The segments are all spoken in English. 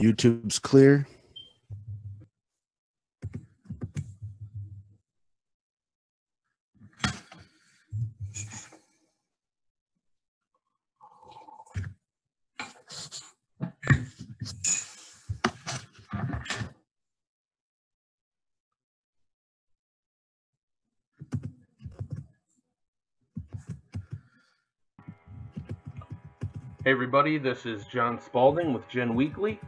YouTube's clear. Hey everybody, this is John Spalding with Gen Weekly,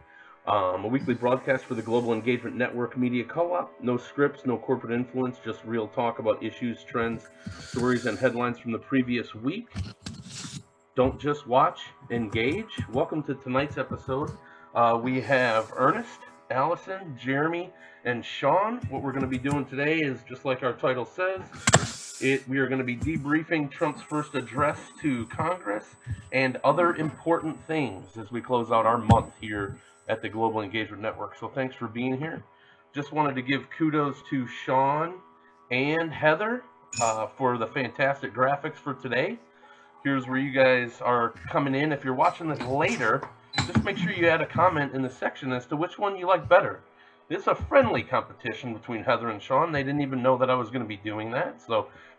a weekly broadcast for the Global Engagement Network Media Co-op. No scripts, no corporate influence, just real talk about issues, trends, stories, and headlines from the previous week. Don't just watch, engage. Welcome to tonight's episode. We have Ernest, Allison, Jeremy, and Sean. What we're going to be doing today is, just like our title says, we are going to be debriefing Trump's first address to Congress and other important things as we close out our month here at the Global Engagement Network. So thanks for being here. Just wanted to give kudos to Sean and Heather for the fantastic graphics for today. Here's where you guys are coming in. If you're watching this later, just make sure you add a comment in the section as to which one you like better. It's a friendly competition between Heather and Sean. They didn't even know that I was going to be doing that.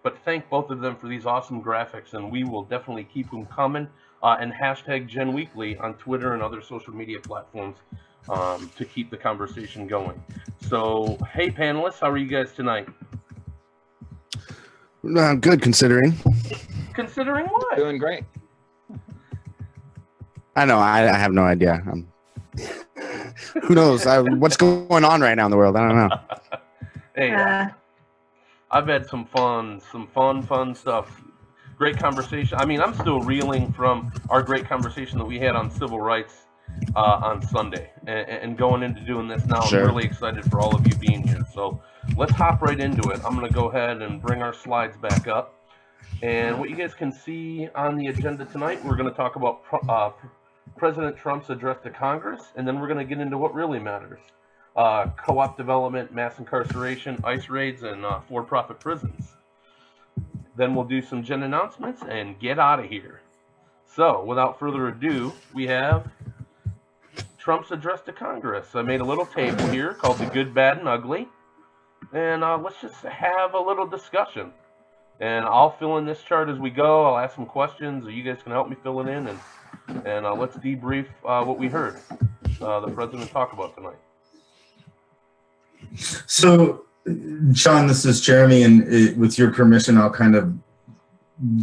But thank both of them for these awesome graphics, and we will definitely keep them coming. And hashtag Gen Weekly on Twitter and other social media platforms to keep the conversation going. So, hey panelists, how are you guys tonight? Good, considering. Considering what? Doing great. I know. I have no idea. Who knows? What's going on right now in the world? I don't know. Hey, I've had some fun stuff. Great conversation. I mean, I'm still reeling from our great conversation that we had on civil rights on Sunday, and going into doing this now. Sure. I'm really excited for all of you being here. So let's hop right into it. I'm going to go ahead and bring our slides back up. And what you guys can see on the agenda tonight, we're going to talk about President Trump's address to Congress, and then we're going to get into what really matters. Co-op development, mass incarceration, ICE raids, and for-profit prisons. Then we'll do some Gen announcements and get out of here. So, without further ado, we have Trump's address to Congress. I made a little table here called the Good, Bad, and Ugly. And let's just have a little discussion. And I'll fill in this chart as we go. I'll ask some questions, or you guys can help me fill it in. And let's debrief what we heard the president talk about tonight. So, Sean, this is Jeremy, and with your permission, I'll kind of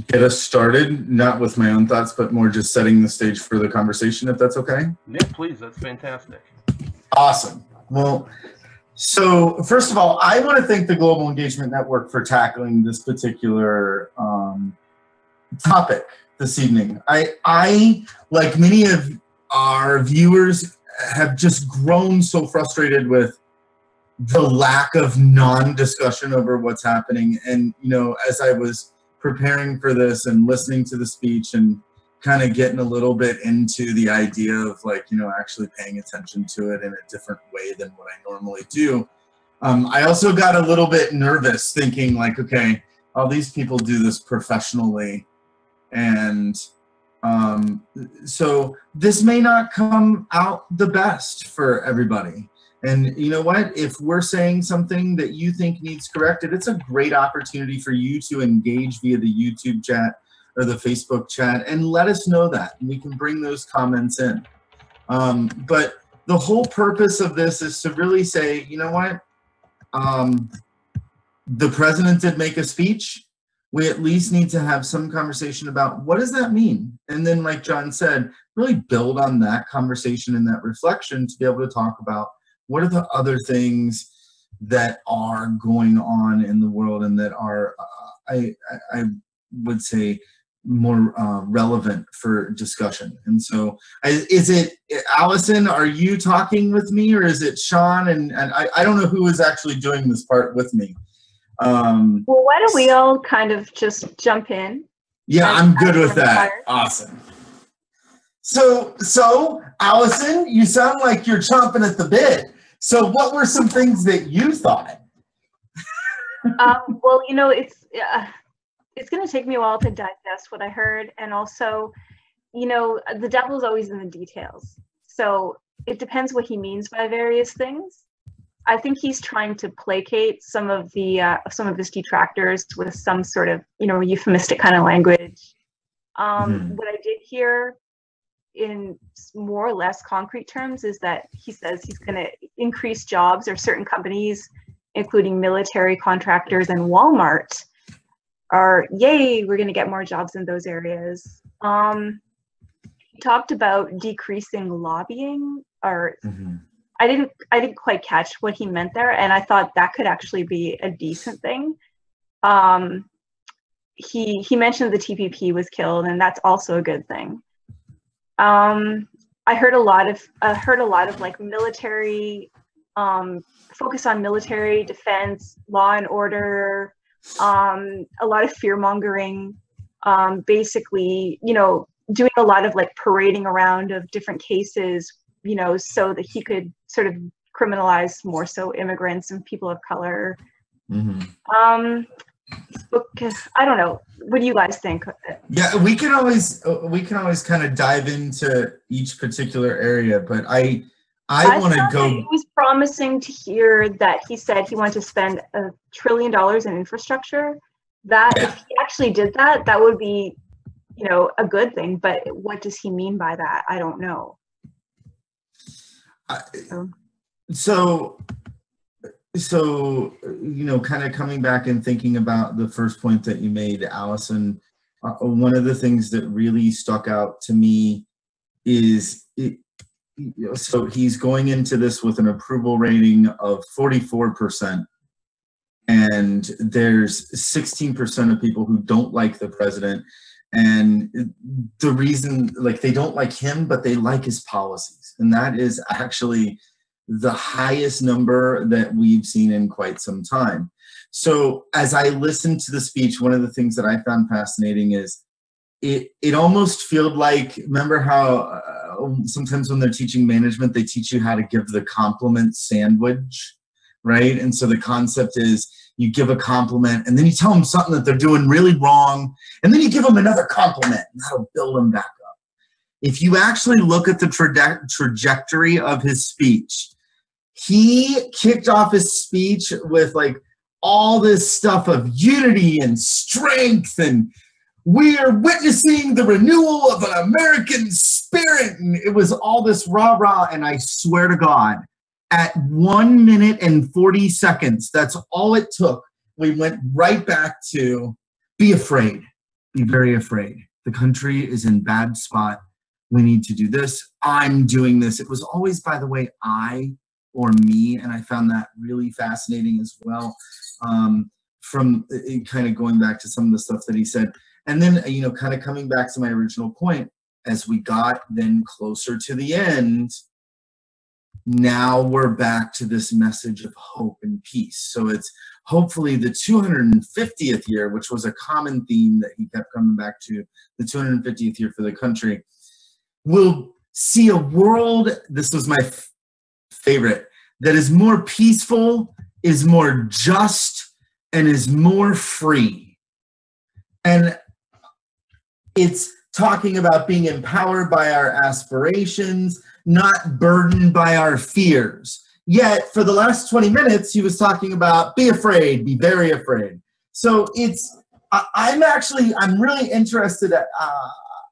get us started, not with my own thoughts, but more just setting the stage for the conversation, if that's okay? Yeah, please. That's fantastic. Awesome. Well, so first of all, I want to thank the Global Engagement Network for tackling this particular topic this evening. I, like many of our viewers, have just grown so frustrated with the lack of non-discussion over what's happening. And, you know, as I was preparing for this and listening to the speech and kind of getting a little bit into the idea of, like, you know, actually paying attention to it in a different way than what I normally do, I also got a little bit nervous thinking, like, okay, all these people do this professionally, and so this may not come out the best for everybody. And you know what? If we're saying something that you think needs corrected, it's a great opportunity for you to engage via the YouTube chat or the Facebook chat and let us know that. And we can bring those comments in. But the whole purpose of this is to really say, you know what? The president did make a speech. We at least need to have some conversation about what does that mean? And then, like John said, really build on that conversation and that reflection to be able to talk about what are the other things that are going on in the world and that are, I would say, more relevant for discussion. And so, is it, Allison, are you talking with me, or is it Sean? And I don't know who is actually doing this part with me. Well, why don't we all kind of just jump in? Yeah, I'm good with that. Awesome. So Allison, you sound like you're chomping at the bit. So what were some things that you thought? Well, it's going to take me a while to digest what I heard, and also, the devil's always in the details. So it depends what he means by various things. I think he's trying to placate some of his detractors with some sort of euphemistic kind of language. What I did hear in more or less concrete terms is that he says he's going to increase jobs, or certain companies, including military contractors and Walmart, we're going to get more jobs in those areas. He talked about decreasing lobbying, or I didn't quite catch what he meant there, and I thought that could actually be a decent thing. He mentioned the TPP was killed, and that's also a good thing. I heard a lot of like military, focus on military defense, law and order, a lot of fear mongering, basically, doing a lot of like parading around of different cases, so that he could sort of criminalize more so immigrants and people of color. I don't know. What do you guys think? Yeah, we can always kind of dive into each particular area, but I want to go. It was promising to hear that he said he wanted to spend $1 trillion in infrastructure. That if he actually did that, that would be, a good thing. But what does he mean by that? I don't know. So, kind of coming back and thinking about the first point that you made, Allison, one of the things that really stuck out to me is so he's going into this with an approval rating of 44%, and there's 16% of people who don't like the president, and the reason, like, they don't like him, but they like his policies, and that is actually the highest number that we've seen in quite some time. So as I listened to the speech, one of the things that I found fascinating is it almost felt like, remember how sometimes when they're teaching management, they teach you how to give the compliment sandwich, right? And so the concept is you give a compliment and then you tell them something that they're doing really wrong, and then you give them another compliment, and that'll build them back up. If you actually look at the trajectory of his speech, he kicked off his speech with like all this stuff of unity and strength, and we are witnessing the renewal of an American spirit. And it was all this rah-rah, and I swear to God, at 1 minute and 40 seconds, that's all it took. We went right back to be afraid, be very afraid. The country is in bad spot. We need to do this. I'm doing this. It was always, by the way, I or me, and I found that really fascinating as well, from kind of going back to some of the stuff that he said. And then, kind of coming back to my original point, as we got then closer to the end, now we're back to this message of hope and peace. So it's hopefully the 250th year, which was a common theme that he kept coming back to, the 250th year for the country, will see a world, this was my favorite, that is more peaceful, is more just, and is more free. And it's talking about being empowered by our aspirations, not burdened by our fears. Yet for the last 20 minutes, he was talking about be afraid, be very afraid. So I'm really interested,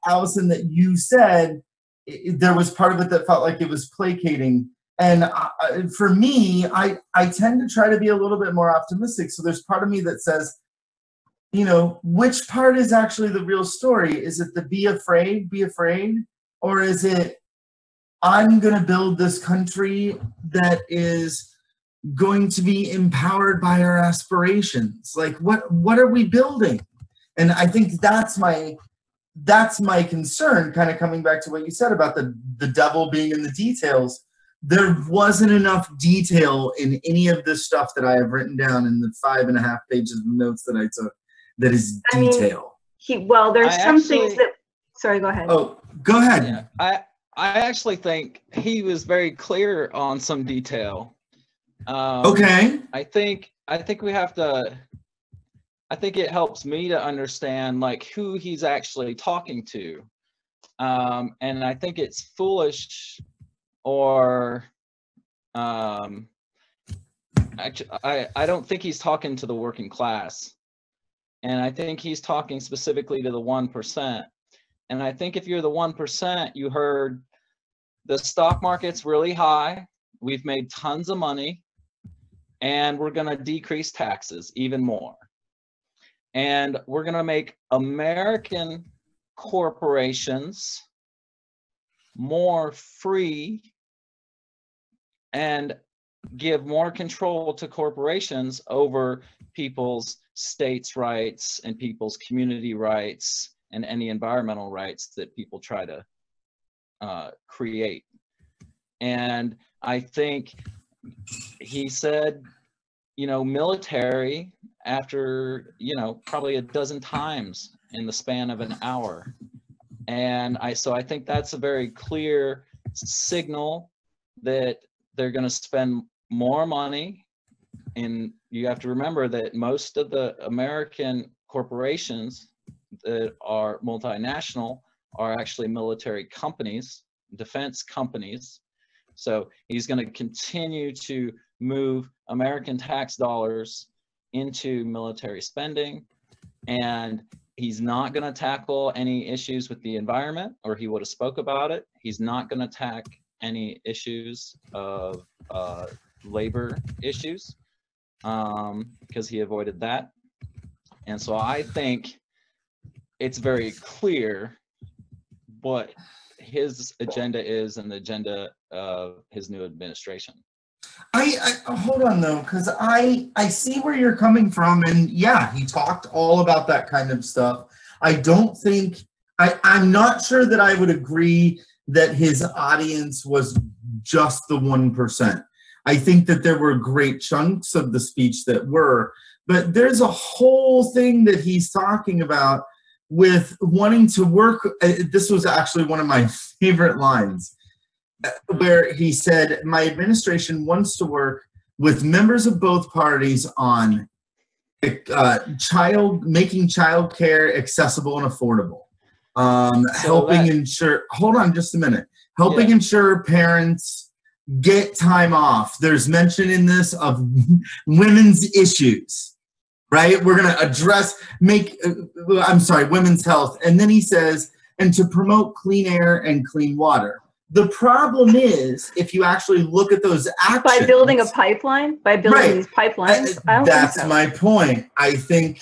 Allison, that you said there was part of it that felt like it was placating. And for me, I tend to try to be a little bit more optimistic. So there's part of me that says, which part is actually the real story? Is it the be afraid, or is it I'm going to build this country that is going to be empowered by our aspirations? Like, what are we building? And I think that's my concern, kind of coming back to what you said about the devil being in the details. There wasn't enough detail in any of this stuff that I have written down in the 5.5 pages of notes that I took that is detail. There's some things that, sorry, go ahead. Oh, go ahead. Yeah, I actually think he was very clear on some detail. Okay. I think I think we have to. I think it helps me to understand like who he's actually talking to, and I think it's foolish, or actually, I don't think he's talking to the working class, and I think he's talking specifically to the 1%. And I think if you're the 1%, you heard the stock market's really high. We've made tons of money, and we're going to decrease taxes even more. And we're going to make American corporations more free and give more control to corporations over people's states' rights and people's community rights and any environmental rights that people try to create. And I think he said, you know, military after, you know, probably a dozen times in the span of an hour. And so I think that's a very clear signal that they're going to spend more money. And you have to remember that most of the American corporations that are multinational are actually military companies, defense companies. So he's going to continue to move American tax dollars into military spending, and he's not going to tackle any issues with the environment, or he would have spoke about it. He's not going to tackle any issues of labor issues because he avoided that. And so I think it's very clear what his agenda is and the agenda of his new administration. I hold on though, because I see where you're coming from, and yeah, he talked all about that kind of stuff. I don't think I'm not sure that I would agree that his audience was just the 1%. I think that there were great chunks of the speech that were, but there's a whole thing that he's talking about with wanting to work. This was actually one of my favorite lines, where he said, my administration wants to work with members of both parties on making childcare accessible and affordable, helping ensure, hold on just a minute, helping ensure parents get time off. There's mention in this of women's issues, right? We're going to address, women's health. And then he says, and to promote clean air and clean water. The problem is, if you actually look at those actions, by building a pipeline, these pipelines. That's my point. I think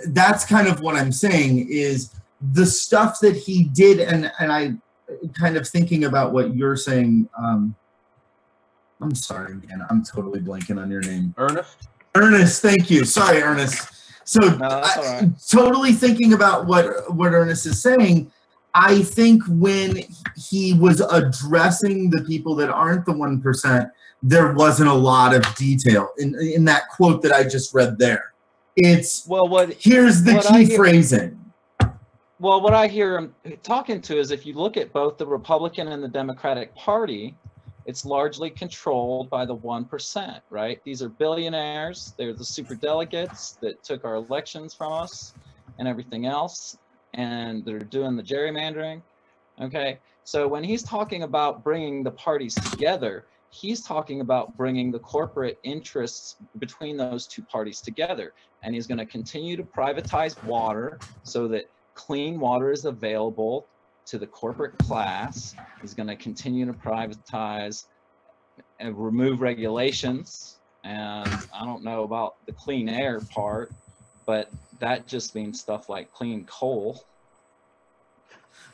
that's kind of what I'm saying is the stuff that he did, and I kind of thinking about what you're saying. I'm sorry again. I'm totally blanking on your name. Ernest. Ernest, thank you. Sorry, Ernest. So totally thinking about what Ernest is saying. I think when he was addressing the people that aren't the 1%, there wasn't a lot of detail in that quote that I just read there. It's, here's the key phrasing. Well, what I hear him talking to is if you look at both the Republican and the Democratic Party, it's largely controlled by the 1%, right? These are billionaires. They're the super delegates that took our elections from us and everything else. And they're doing the gerrymandering, okay? So when he's talking about bringing the parties together, he's talking about bringing the corporate interests between those two parties together. And he's going to continue to privatize water so that clean water is available to the corporate class. He's going to continue to privatize and remove regulations. And I don't know about the clean air part, but that just means stuff like clean coal.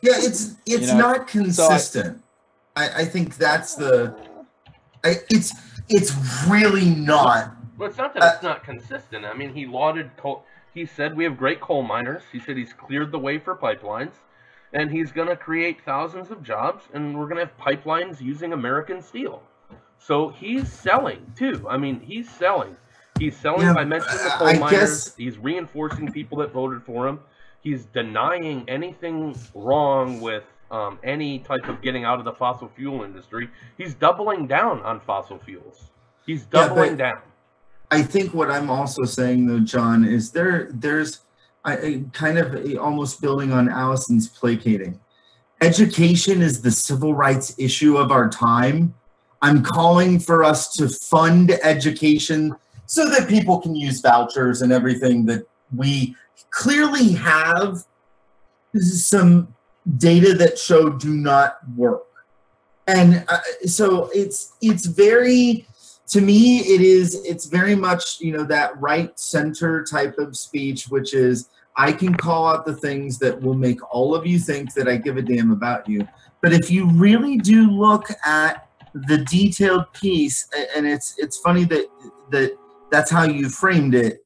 Yeah, it's not consistent. So I think that's it's really not. Well, it's not that it's not consistent. I mean, he lauded coal. He said we have great coal miners. He said he's cleared the way for pipelines, and he's going to create thousands of jobs, and we're going to have pipelines using American steel. So he's selling too. I mean, he's selling. He's selling by mentioning the coal miners. He's reinforcing people that voted for him. He's denying anything wrong with any type of getting out of the fossil fuel industry. He's doubling down on fossil fuels. He's doubling down. I think what I'm also saying though, John, is there's I kind of almost building on Allison's placating. Education is the civil rights issue of our time. I'm calling for us to fund education so that people can use vouchers and everything that we clearly have some data that show do not work. And so it's very, to me, it's very much, you know, that right center type of speech, which is, I can call out the things that will make all of you think that I give a damn about you. But if you really do look at the detailed piece, and it's funny that that's how you framed it,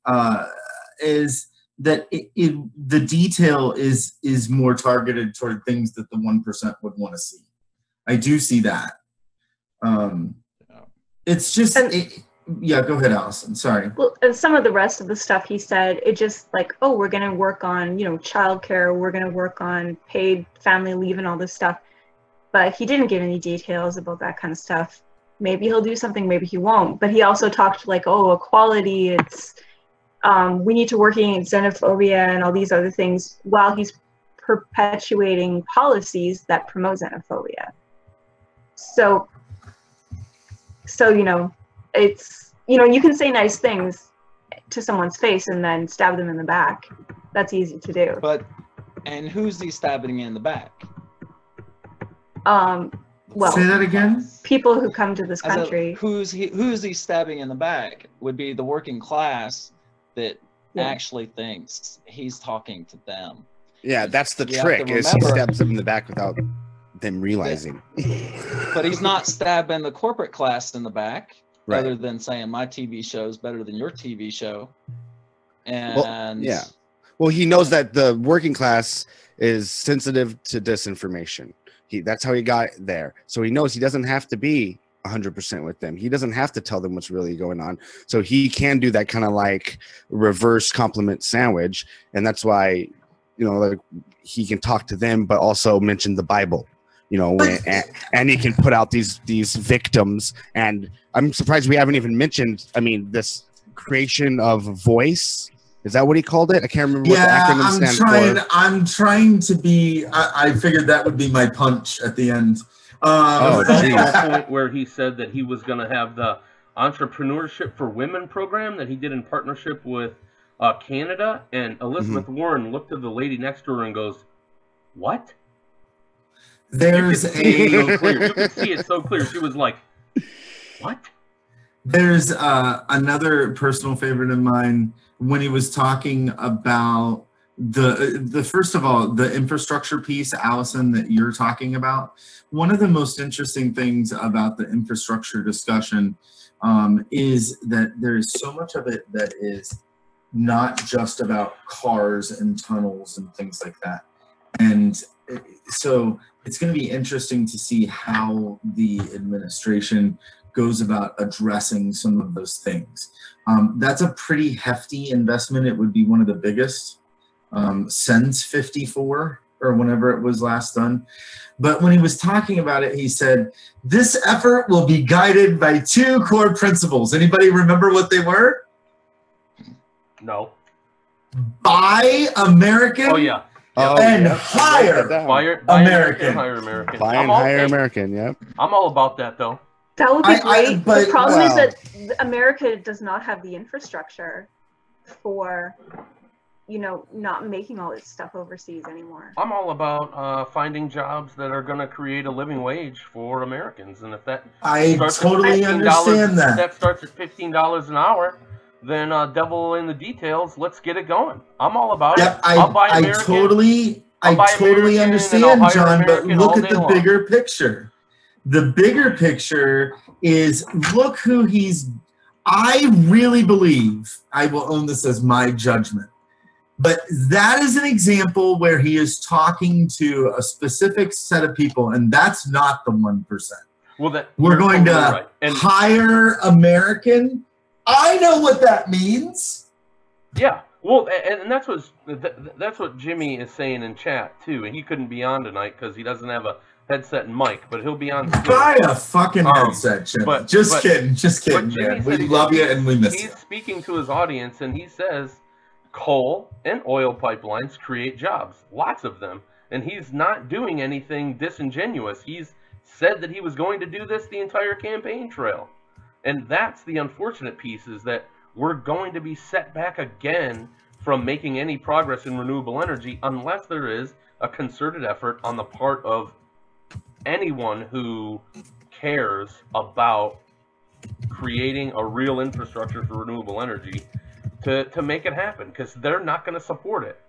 is that the detail is more targeted toward things that the 1% would want to see. I do see that. It's just, yeah, go ahead, Allison. Sorry. Well, and some of the rest of the stuff he said, it just like, oh, we're going to work on, you know, childcare. We're going to work on paid family leave and all this stuff. But he didn't give any details about that kind of stuff. Maybe he'll do something, maybe he won't. But he also talked like, oh, equality, it's, we need to work against xenophobia and all these other things while he's perpetuating policies that promote xenophobia. So, you know, it's, you know, you can say nice things to someone's face and then stab them in the back. That's easy to do. But, and who's he stabbing in the back? Well, say that again. People who come to this country. Who's he stabbing in the back would be the working class that actually thinks he's talking to them. Yeah, that's the trick, is he stabs them in the back without them realizing. But he's not stabbing the corporate class in the back, right, other than saying my TV show is better than your TV show. And well, yeah. Well, he knows that the working class is sensitive to disinformation. That's how he got there. So he knows he doesn't have to be 100% with them. He doesn't have to tell them what's really going on. So he can do that kind of like reverse compliment sandwich. And that's why, you know, like he can talk to them, but also mention the Bible, you know, and he can put out these victims. And I'm surprised we haven't even mentioned, I mean, this creation of voice. Is that what he called it? I can't remember what the acronym stands for. I'm trying to be, I figured that would be my punch at the end. The point where he said that he was going to have the Entrepreneurship for Women program that he did in partnership with Canada, and Elizabeth Warren looked at the lady next to her and goes, "What?" There's you could see it so clear. She was like, "What?" There's another personal favorite of mine when he was talking about the first of all, the infrastructure piece, Allison, that you're talking about. One of the most interesting things about the infrastructure discussion is that there is so much of it that is not just about cars and tunnels and things like that. And so it's going to be interesting to see how the administration goes about addressing some of those things. That's a pretty hefty investment. It would be one of the biggest since 54 or whenever it was last done. But when he was talking about it, he said, this effort will be guided by two core principles. Anybody remember what they were? No. Buy American. Oh, yeah. And hire American. Hire American. Buy and hire American, yep. I'm all about that, though. That would be great. The problem is that America does not have the infrastructure for, you know, not making all this stuff overseas anymore. I'm all about finding jobs that are going to create a living wage for Americans, and if that I totally understand that. If that starts at $15 an hour, then devil in the details. Let's get it going. I'm all about it. I'll buy American. I totally understand, John. But look at the bigger picture. The bigger picture is, look who he's, I really believe, I will own this as my judgment, but that is an example where he is talking to a specific set of people, and that's not the 1%. Well, we're going to hire American. I know what that means. Yeah. Well, and that's what Jimmy is saying in chat, too, and he couldn't be on tonight because he doesn't have headset and mic, but he'll be on Zoom. Buy a fucking headset, Jimmy. Just kidding, man. We love you and we miss you. He's speaking to his audience, and he says coal and oil pipelines create jobs, lots of them. And he's not doing anything disingenuous. He's said that he was going to do this the entire campaign trail. And that's the unfortunate piece, is that we're going to be set back again from making any progress in renewable energy unless there is a concerted effort on the part of anyone who cares about creating a real infrastructure for renewable energy to make it happen, because they're not going to support it.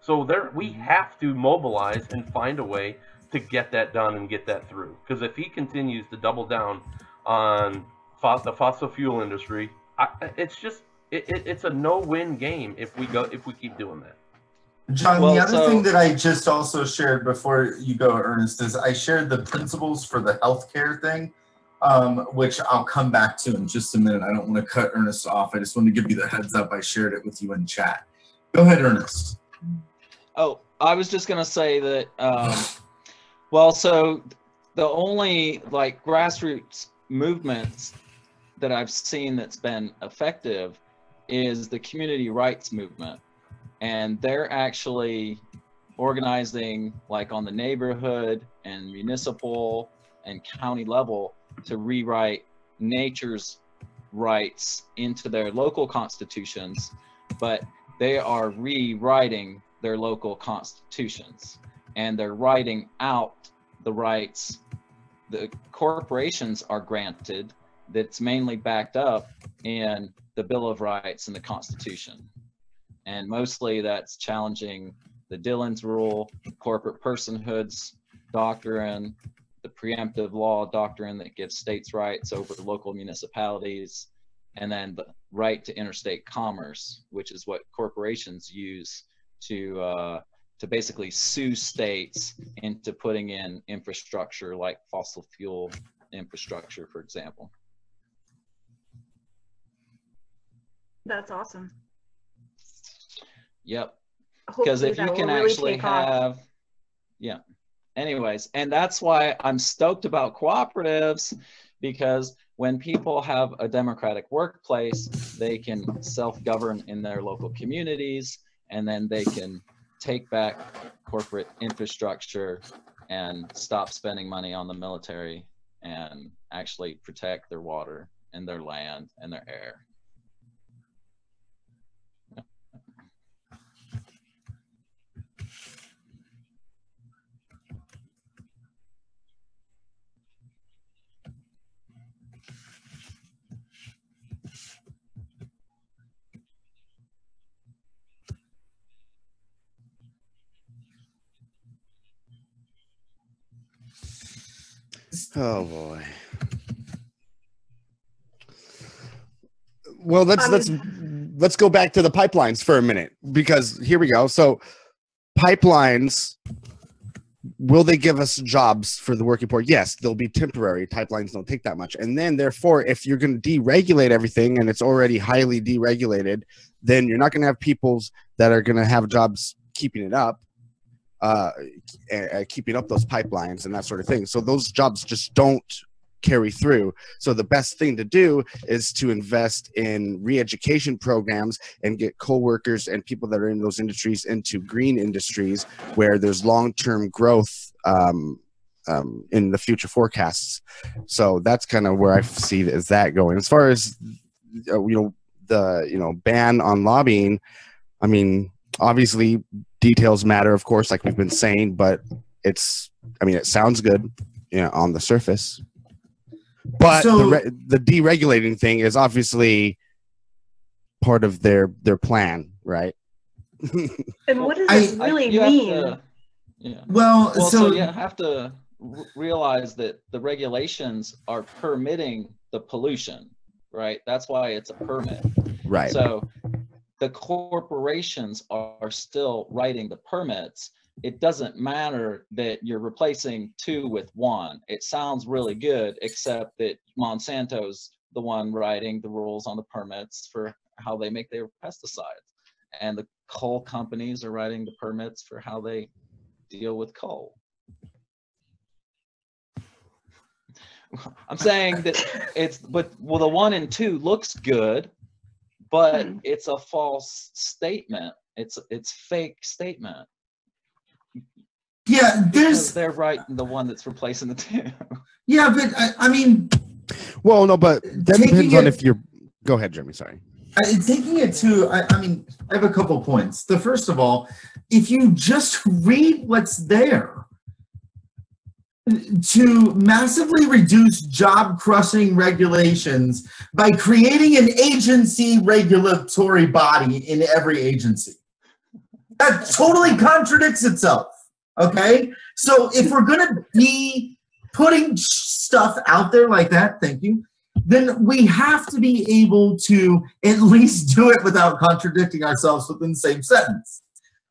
So we have to mobilize and find a way to get that done and get that through. Because if he continues to double down on the fossil fuel industry, it's a no-win game if we keep doing that. John, the other thing that I just also shared before you go, Ernest, is I shared the principles for the healthcare thing, which I'll come back to in just a minute. I don't want to cut Ernest off. I just want to give you the heads up. I shared it with you in chat. Go ahead, Ernest. Oh, I was just going to say that, so the only like grassroots movements that I've seen that's been effective is the community rights movement. And they're actually organizing like on the neighborhood and municipal and county level to rewrite nature's rights into their local constitutions, but they are rewriting their local constitutions, and they're writing out the rights the corporations are granted that's mainly backed up in the Bill of Rights and the Constitution. And mostly that's challenging the Dillon's Rule, corporate personhoods doctrine, the preemptive law doctrine that gives states' rights over local municipalities, and then the right to interstate commerce, which is what corporations use to basically sue states into putting in infrastructure like fossil fuel infrastructure, for example. That's awesome. Yep. Because if you can actually have, yeah. Anyways, and that's why I'm stoked about cooperatives, because when people have a democratic workplace, they can self-govern in their local communities, and then they can take back corporate infrastructure and stop spending money on the military and actually protect their water and their land and their air. Oh boy. Well, let's go back to the pipelines for a minute, because here we go. So pipelines, will they give us jobs for the working poor? Yes, they'll be temporary. Pipelines don't take that much. And then therefore, if you're going to deregulate everything and it's already highly deregulated, then you're not going to have people that are going to have jobs keeping it up. Keeping up those pipelines and that sort of thing. So those jobs just don't carry through. So the best thing to do is to invest in re-education programs and get co-workers and people that are in those industries into green industries where there's long-term growth in the future forecasts. So that's kind of where I see that going. As far as the ban on lobbying, I mean, obviously details matter, of course, like we've been saying, but it sounds good, on the surface. But so, the deregulating thing is obviously part of their plan, right? And what does it really mean? So you have to realize that the regulations are permitting the pollution, right? That's why it's a permit. Right. So the corporations are still writing the permits. It doesn't matter that you're replacing 2 with 1. It sounds really good, except that Monsanto's the one writing the rules on the permits for how they make their pesticides. And the coal companies are writing the permits for how they deal with coal. I'm saying that well, the 1 and 2 looks good, but it's a false statement. It's fake statement. Yeah, because they're writing the one that's replacing the 2. Yeah, but I mean, well, no, but that depends on if you're. Go ahead, Jeremy. Sorry. Taking it to, I mean, I have a couple points. The first of all, if you just read what's there, to massively reduce job-crushing regulations by creating an agency regulatory body in every agency. That totally contradicts itself, okay? So if we're gonna be putting stuff out there like that, thank you, then we have to be able to at least do it without contradicting ourselves within the same sentence.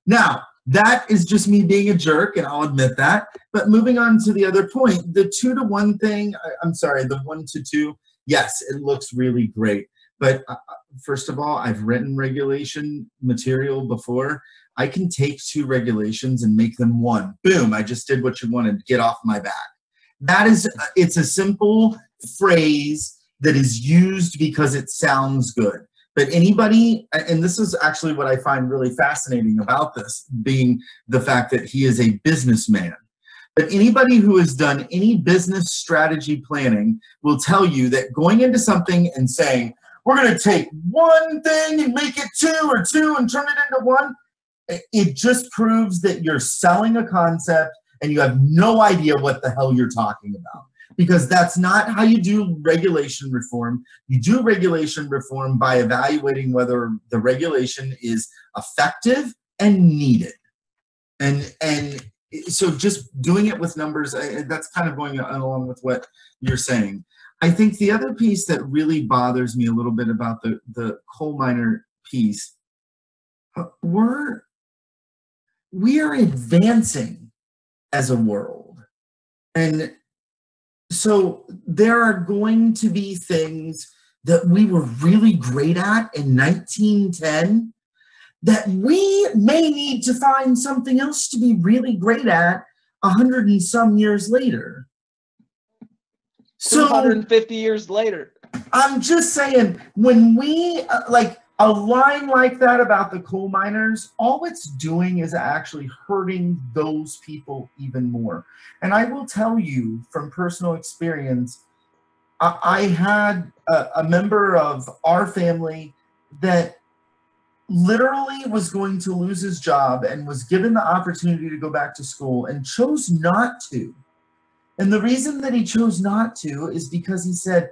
Now, that is just me being a jerk, and I'll admit that. But moving on to the other point, the 2-to-1 thing, I'm sorry, the 1-to-2, yes, it looks really great. But first of all, I've written regulation material before. I can take 2 regulations and make them 1. Boom, I just did what you wanted, get off my back. That is, it's a simple phrase that is used because it sounds good. But anybody, and this is actually what I find really fascinating about this, being the fact that he is a businessman. But anybody who has done any business strategy planning will tell you that going into something and saying, we're going to take 1 thing and make it 2, or 2 and turn it into 1, it just proves that you're selling a concept and you have no idea what the hell you're talking about. Because that's not how you do regulation reform. You do regulation reform by evaluating whether the regulation is effective and needed. And so just doing it with numbers, that's kind of going along with what you're saying. I think the other piece that really bothers me a little bit about the coal miner piece, we are advancing as a world. And so there are going to be things that we were really great at in 1910 that we may need to find something else to be really great at 100 and some years later. So 250 years later. I'm just saying, when we, like a line like that about the coal miners, all it's doing is actually hurting those people even more. And I will tell you from personal experience, I had a member of our family that literally was going to lose his job and was given the opportunity to go back to school and chose not to. And the reason that he chose not to is because he said,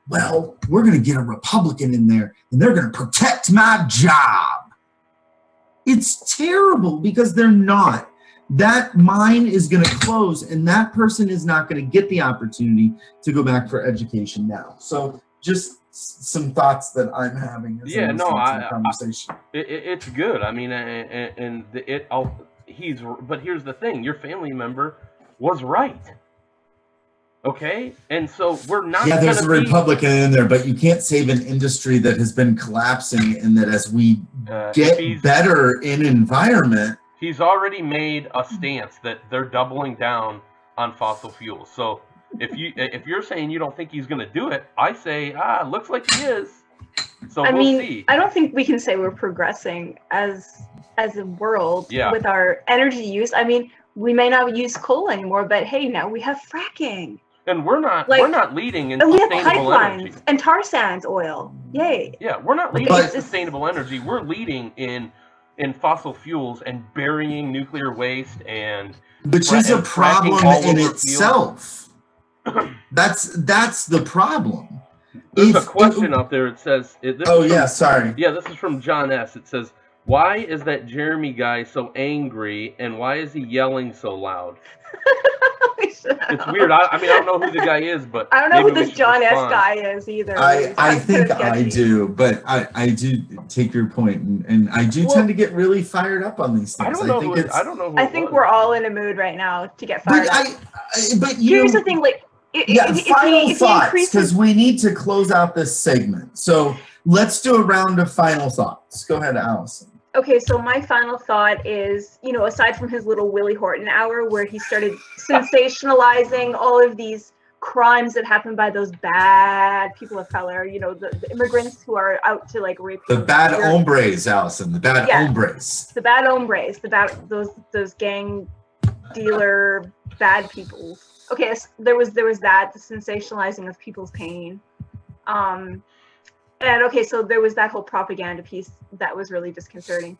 well, we're going to get a Republican in there and they're going to protect my job. It's terrible because they're not. That mine is going to close and that person is not going to get the opportunity to go back for education now. So just some thoughts that I'm having. As yeah, no, conversation. It's good. I mean, but here's the thing: your family member was right. Okay, and so we're not. Yeah, there's a Republican in there, but you can't save an industry that has been collapsing, and that as we get better in environment. He's already made a stance that they're doubling down on fossil fuels. So if you're saying you don't think he's going to do it, I say looks like he is. So we'll see. I don't think we can say we're progressing as a world with our energy use. I mean, we may not use coal anymore, but hey, now we have fracking. And we're not leading in sustainable energy. We have pipelines and tar sands oil. Yay. Yeah, we're not leading in sustainable energy. We're leading in fossil fuels and burying nuclear waste which is a problem in itself. That's the problem. There's a question up there. It says sorry. Yeah, this is from John S. It says, why is that Jeremy guy so angry and why is he yelling so loud? It's weird. I mean, I don't know who the guy is, but I don't know who this John S. guy is either. I think I do, but I do take your point, and I do tend to get really fired up on these things. I think we're all in a mood right now to get fired up. But here's the thing, like, final thoughts, because we need to close out this segment. So let's do a round of final thoughts. Go ahead, Allison. Okay, so my final thought is, aside from his little Willie Horton hour where he started sensationalizing all of these crimes that happen by those bad people of color, you know, the immigrants who are out to like rape. The bad hombres, Allison. The bad hombres. The bad hombres. Those gang dealer bad people. Okay, so there was that, the sensationalizing of people's pain. And okay, so there was that whole propaganda piece that was really disconcerting.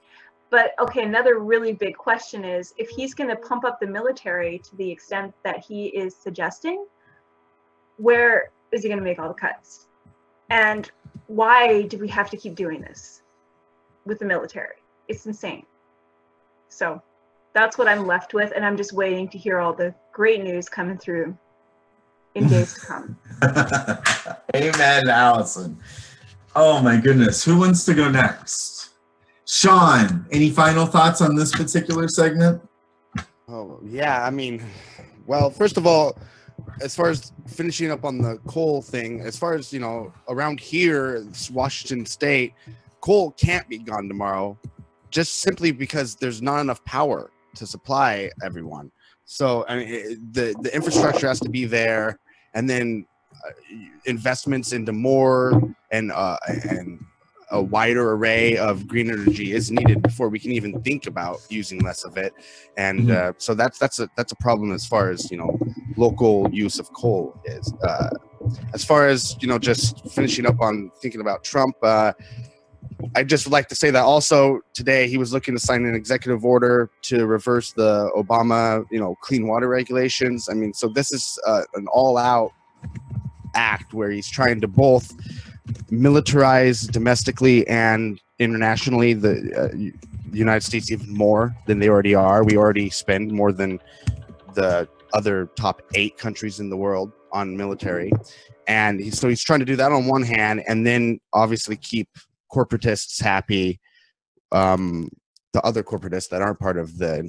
But okay, another really big question is, if he's going to pump up the military to the extent that he is suggesting, where is he going to make all the cuts? And why do we have to keep doing this with the military? It's insane. So that's what I'm left with, and I'm just waiting to hear all the great news coming through in days to come. Amen, Allison. Oh my goodness. Who wants to go next? Sean, any final thoughts on this particular segment? Oh, yeah. I mean, well, first of all, as far as finishing up on the coal thing, as far as, you know, around here, Washington State, coal can't be gone tomorrow, just simply because there's not enough power to supply everyone. So I mean, the infrastructure has to be there, and then investments into more and a wider array of green energy is needed before we can even think about using less of it. And so that's a problem as far as, you know, local use of coal is. As far as, you know, just finishing up on thinking about Trump, I'd just like to say that also today he was looking to sign an executive order to reverse the Obama, you know, clean water regulations. I mean, so this is an all-out act where he's trying to both militarize domestically and internationally the United States even more than they already are. We already spend more than the other top 8 countries in the world on military. And so he's trying to do that on one hand, and then obviously keep corporatists happy, the other corporatists that aren't part of the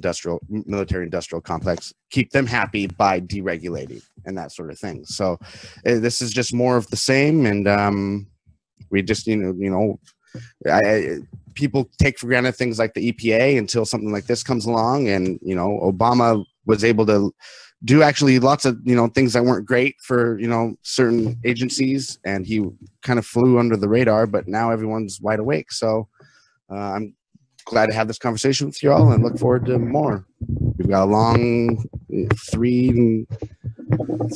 military industrial complex, keep them happy by deregulating and that sort of thing. So this is just more of the same, and we just, people take for granted things like the EPA until something like this comes along. And, you know, Obama was able to do actually lots of, you know, things that weren't great for, you know, certain agencies, and he kind of flew under the radar, but now everyone's wide awake. So I'm glad to have this conversation with you all and look forward to more. We've got a long 3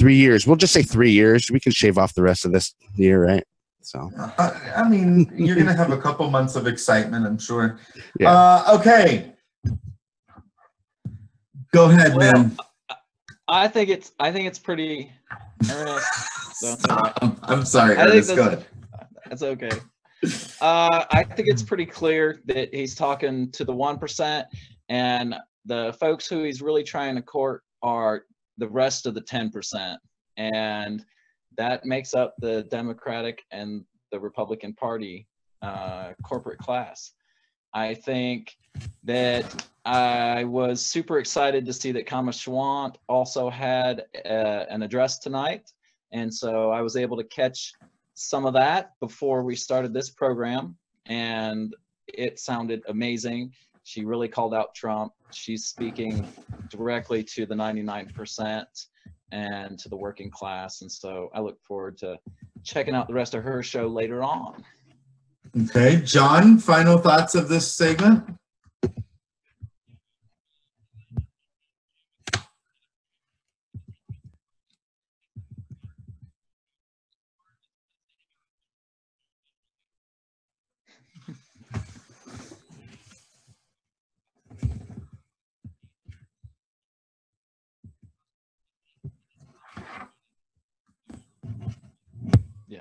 years. We'll just say 3 years. We can shave off the rest of this year, right? So I mean, you're gonna have a couple months of excitement, I'm sure. Yeah. Okay, go ahead, man. I think it's pretty earnest. I'm sorry, Ernest. Go ahead. That's okay. I think it's pretty clear that he's talking to the 1%, and the folks who he's really trying to court are the rest of the 10%, and that makes up the Democratic and the Republican Party corporate class. I think that I was super excited to see that Kama Schwant also had an address tonight. And so I was able to catch some of that before we started this program, and it sounded amazing. She really called out Trump. She's speaking directly to the 99% and to the working class. And so I look forward to checking out the rest of her show later on. Okay, John, final thoughts of this segment? Yeah.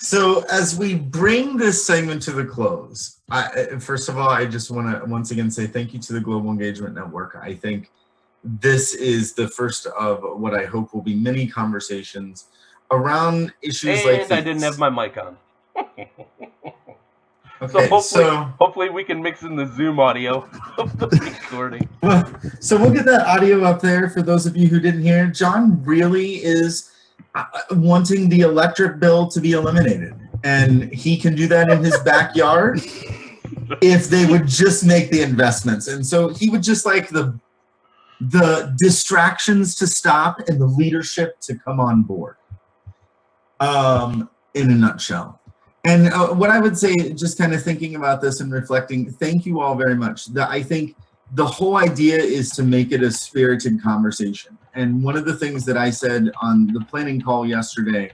So as we bring this segment to the close, first of all, I just want to once again say thank you to the Global Engagement Network. I think this is the first of what I hope will be many conversations around issues like these. And I didn't have my mic on. Okay, hopefully we can mix in the Zoom audio of the recording. So we'll get that audio up there for those of you who didn't hear. John really is wanting the electric bill to be eliminated, and he can do that in his backyard if they would just make the investments. And so he would just like the distractions to stop and the leadership to come on board, in a nutshell. And what I would say, just kind of thinking about this and reflecting, thank you all very much. I think the whole idea is to make it a spirited conversation. And one of the things that I said on the planning call yesterday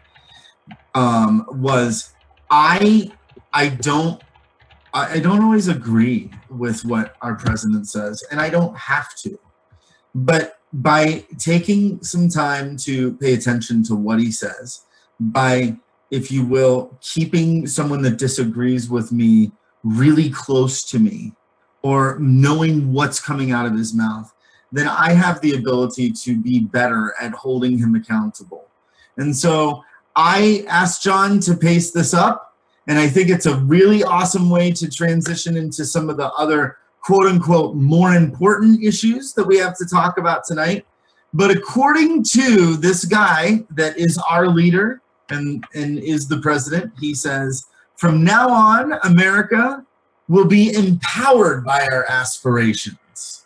was I don't always agree with what our president says, and I don't have to. But by taking some time to pay attention to what he says, by, if you will, keeping someone that disagrees with me really close to me, or knowing what's coming out of his mouth, then I have the ability to be better at holding him accountable. And so I asked John to paste this up, and I think it's a really awesome way to transition into some of the other quote unquote more important issues that we have to talk about tonight. But according to this guy that is our leader and is the president, he says, from now on, America will be empowered by our aspirations,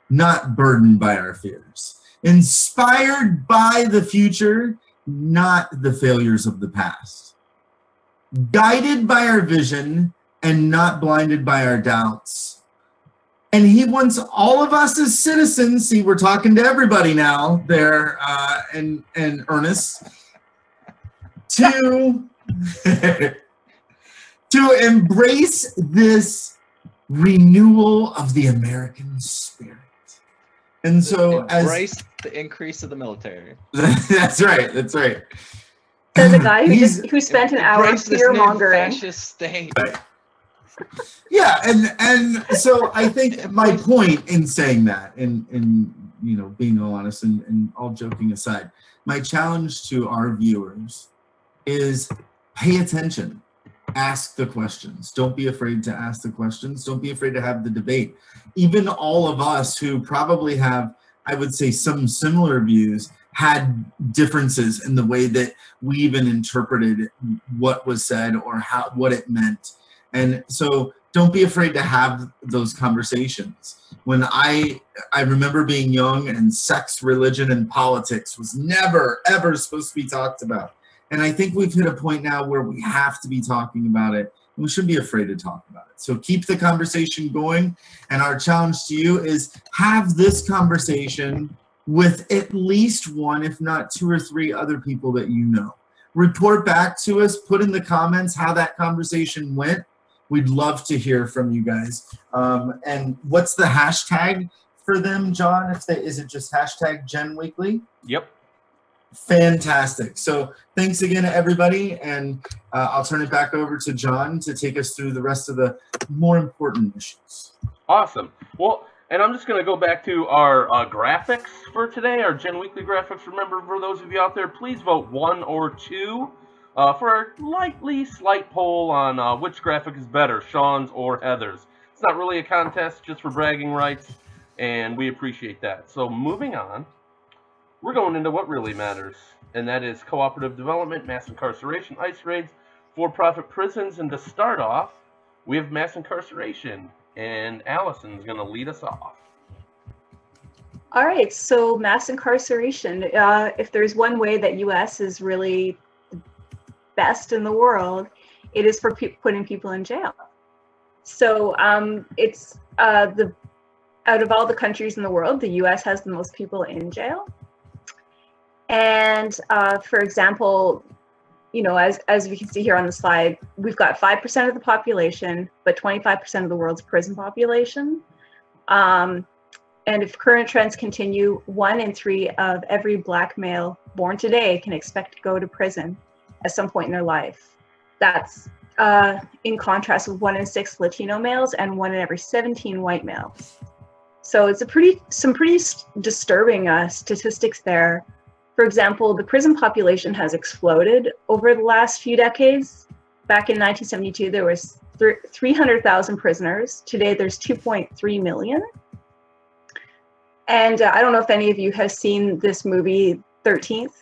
not burdened by our fears. Inspired by the future, not the failures of the past. Guided by our vision and not blinded by our doubts. And he wants all of us as citizens, see, we're talking to everybody now there, and Ernest, to to embrace this renewal of the American spirit. And so embrace the increase of the military. That's right. That's right. So the guy who spent an hour fear mongering. Fascist state. Right. Yeah, and so I think my point in saying that, and you know, being all honest and all joking aside, my challenge to our viewers is pay attention. Ask the questions. Don't be afraid to ask the questions. Don't be afraid to have the debate. Even all of us who probably have, I would say, some similar views, had differences in the way that we even interpreted what was said or what it meant. And so don't be afraid to have those conversations. When I remember being young, and sex, religion, and politics was never, ever supposed to be talked about. And I think we've hit a point now where we have to be talking about it, and we shouldn't be afraid to talk about it. So keep the conversation going. And our challenge to you is have this conversation with at least one, if not two or three other people that you know. Report back to us, put in the comments how that conversation went. We'd love to hear from you guys. And what's the hashtag for them, John? Is it just hashtag Gen Weekly? Yep. Fantastic. So thanks again, everybody. And I'll turn it back over to John to take us through the rest of the more important issues. Awesome. Well, and I'm just going to go back to our graphics for today, our Gen Weekly graphics. Remember, for those of you out there, please vote 1 or 2 for a slight poll on which graphic is better, Sean's or Heather's. It's not really a contest, just for bragging rights, and we appreciate that. So moving on, we're going into what really matters, and that is cooperative development, mass incarceration, ICE raids, for-profit prisons. And to start off, we have mass incarceration, and Allison's going to lead us off. All right, so mass incarceration. If there's one way that U.S. is really best in the world, it is for putting people in jail. So it's out of all the countries in the world, the U.S. has the most people in jail. And for example, you know, as we can see here on the slide, we've got 5% of the population, but 25% of the world's prison population. And if current trends continue, 1 in 3 of every Black male born today can expect to go to prison at some point in their life. That's in contrast with 1 in 6 Latino males and 1 in every 17 white males. So it's some pretty disturbing statistics there. For example, the prison population has exploded over the last few decades. Back in 1972, there was 300,000 prisoners. Today, there's 2.3 million. And I don't know if any of you have seen this movie, 13th.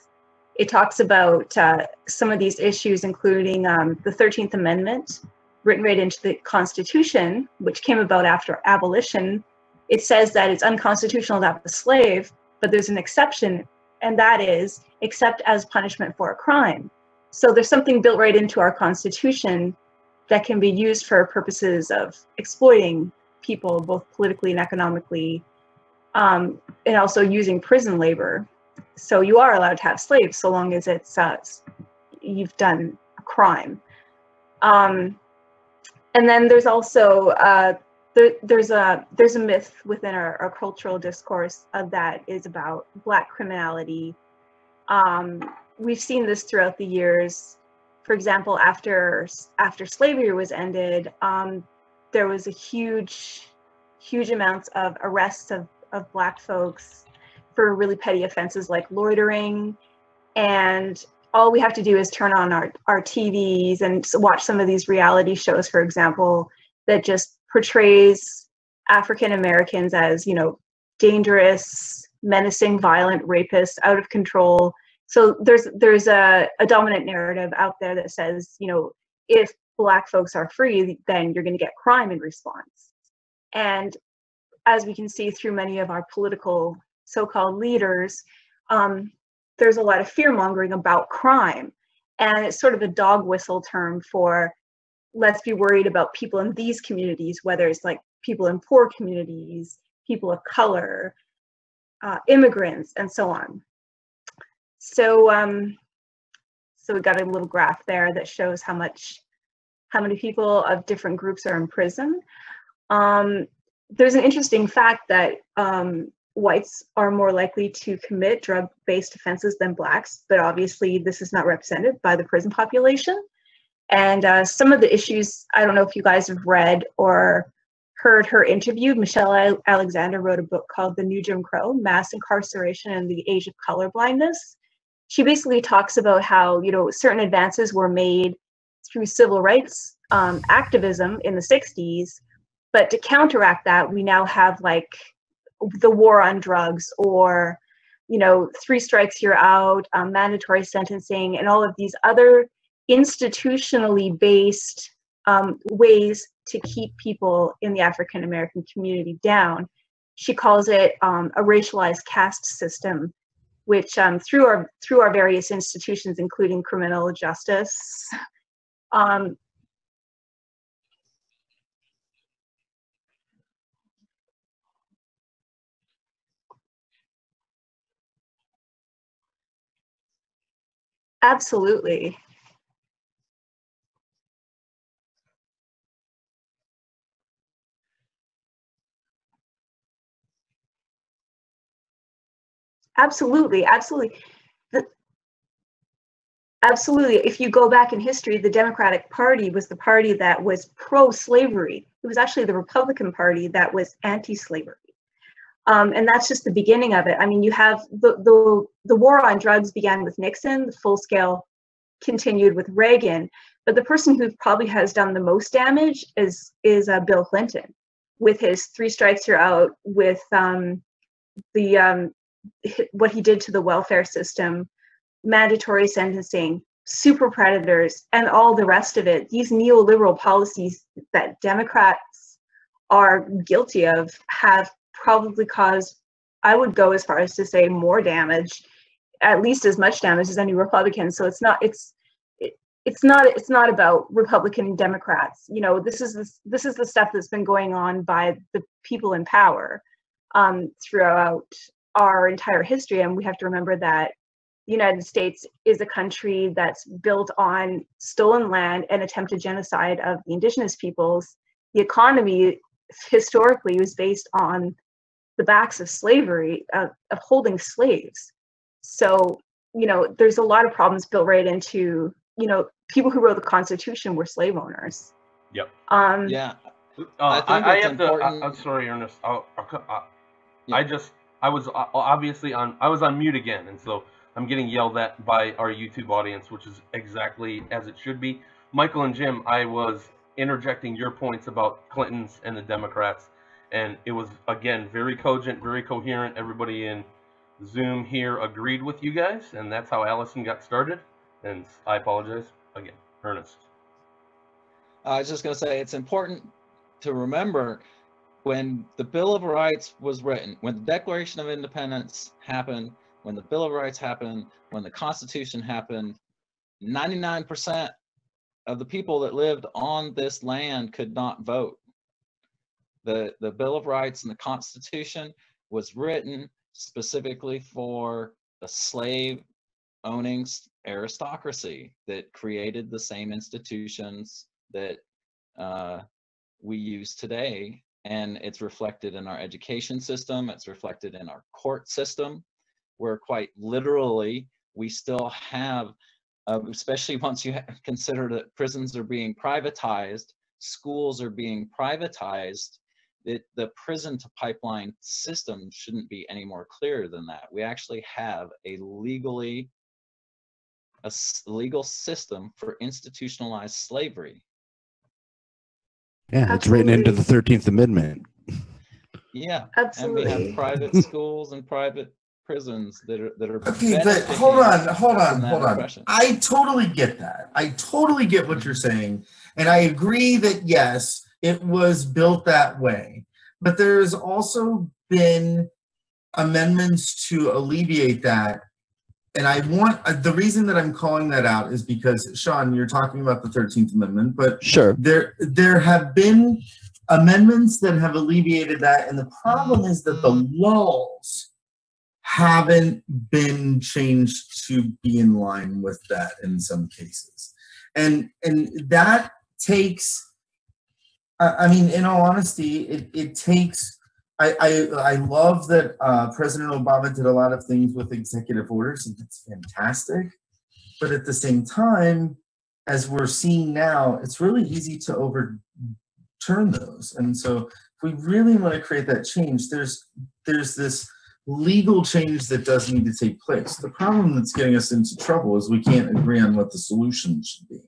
It talks about some of these issues, including the 13th Amendment, written right into the Constitution, which came about after abolition. It says that it's unconstitutional to have a slave, but there's an exception, and that is except as punishment for a crime. So there's something built right into our Constitution that can be used for purposes of exploiting people, both politically and economically, and also using prison labor. So you are allowed to have slaves so long as it's you've done a crime. And then there's also there's a myth within our cultural discourse that is about Black criminality. We've seen this throughout the years. For example, after slavery was ended, there was a huge amounts of arrests of Black folks for really petty offenses like loitering. And all we have to do is turn on our TVs and watch some of these reality shows, for example, that just portrays African Americans as, dangerous, menacing, violent rapists, out of control. So there's a dominant narrative out there that says, if Black folks are free, then you're going to get crime in response. And as we can see through many of our political so-called leaders, there's a lot of fear-mongering about crime. And it's sort of a dog whistle term for, let's be worried about people in these communities, whether it's like people in poor communities, people of color, immigrants, and so on. So, so we got a little graph there that shows how many people of different groups are in prison. There's an interesting fact that whites are more likely to commit drug-based offenses than Blacks, but obviously this is not represented by the prison population. And some of the issues, I don't know if you guys have read or heard her interviewed. Michelle Alexander wrote a book called The New Jim Crow, Mass Incarceration and the Age of Colorblindness. She basically talks about how, certain advances were made through civil rights activism in the 60s, but to counteract that, we now have like the war on drugs, or 3 strikes you're out, mandatory sentencing, and all of these other institutionally based ways to keep people in the African American community down. She calls it a racialized caste system, which through our various institutions, including criminal justice, absolutely. Absolutely. Absolutely. If you go back in history, the Democratic Party was the party that was pro-slavery. It was actually the Republican Party that was anti-slavery. And that's just the beginning of it. I mean, you have the war on drugs began with Nixon, the full scale continued with Reagan, but the person who probably has done the most damage is Bill Clinton, with his 3 strikes you're out, with what he did to the welfare system, mandatory sentencing, super predators, and all the rest of it. These neoliberal policies that Democrats are guilty of have probably caused, I would go as far as to say, more damage, at least as much damage as any Republican. So it's not about Republican and Democrats. This is the stuff that's been going on by the people in power throughout our entire history. And we have to remember that the United States is a country that's built on stolen land and attempted genocide of the indigenous peoples. The economy historically was based on the backs of slavery, of holding slaves. So, there's a lot of problems built right into, you know, people who wrote the Constitution were slave owners. Yep. Yeah. I have to. I'm sorry, Ernest. Yeah. I was obviously I was on mute again, and so I'm getting yelled at by our YouTube audience, which is exactly as it should be. Michael and Jim, I was interjecting your points about Clinton's and the Democrats, and it was, again, very cogent, very coherent. Everybody in Zoom here agreed with you guys, and that's how Allison got started. And I apologize again, Ernest. I was just going to say, it's important to remember when the Bill of Rights was written, when the Declaration of Independence happened, when the Bill of Rights happened, when the Constitution happened, 99% of the people that lived on this land could not vote. The Bill of Rights and the Constitution was written specifically for the slave owning aristocracy that created the same institutions that we use today. And it's reflected in our education system. It's reflected in our court system, where quite literally we still have, especially once you consider that prisons are being privatized, schools are being privatized, the prison to pipeline system shouldn't be any more clear than that. We actually have a legal system for institutionalized slavery. Yeah, it's written into the 13th Amendment. Yeah, absolutely. And we have private schools and private prisons that are okay, but hold on. I totally get that. I totally get what you're saying, and I agree that yes, it was built that way. But there's also been amendments to alleviate that. And I want the reason that I'm calling that out is because, Sean, you're talking about the 13th Amendment, but sure, there have been amendments that have alleviated that, and the problem is that the laws haven't been changed to be in line with that in some cases, and that takes. I mean, in all honesty, it takes. I love that President Obama did a lot of things with executive orders, and that's fantastic. But at the same time, as we're seeing now, it's really easy to overturn those. And so if we really want to create that change, there's this legal change that does need to take place. The problem that's getting us into trouble is we can't agree on what the solution should be.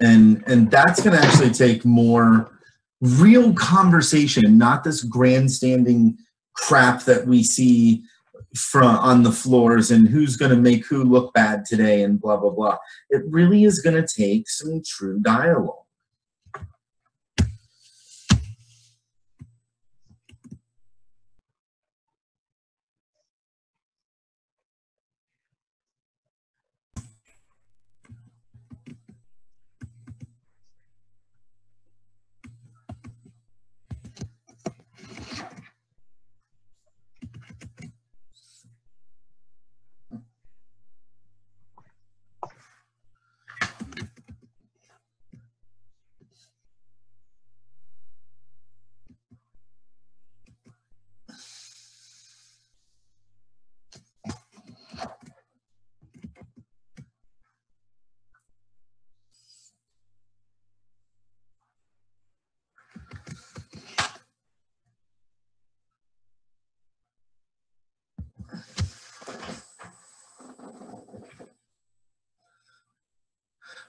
And that's going to actually take more real conversation, not this grandstanding crap that we see on the floors and who's going to make who look bad today and blah, blah, blah. It really is going to take some true dialogue.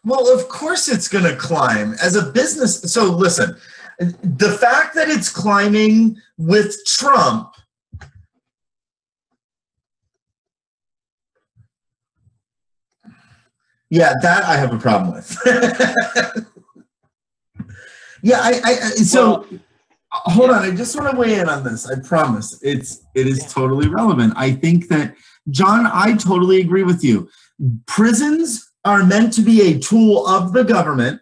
Well, of course it's going to climb as a business. So listen, the fact that it's climbing with Trump, yeah, that I have a problem with. Yeah, so hold on. I just want to weigh in on this. I promise it is totally relevant. I think that, John, I totally agree with you. Prisons are meant to be a tool of the government.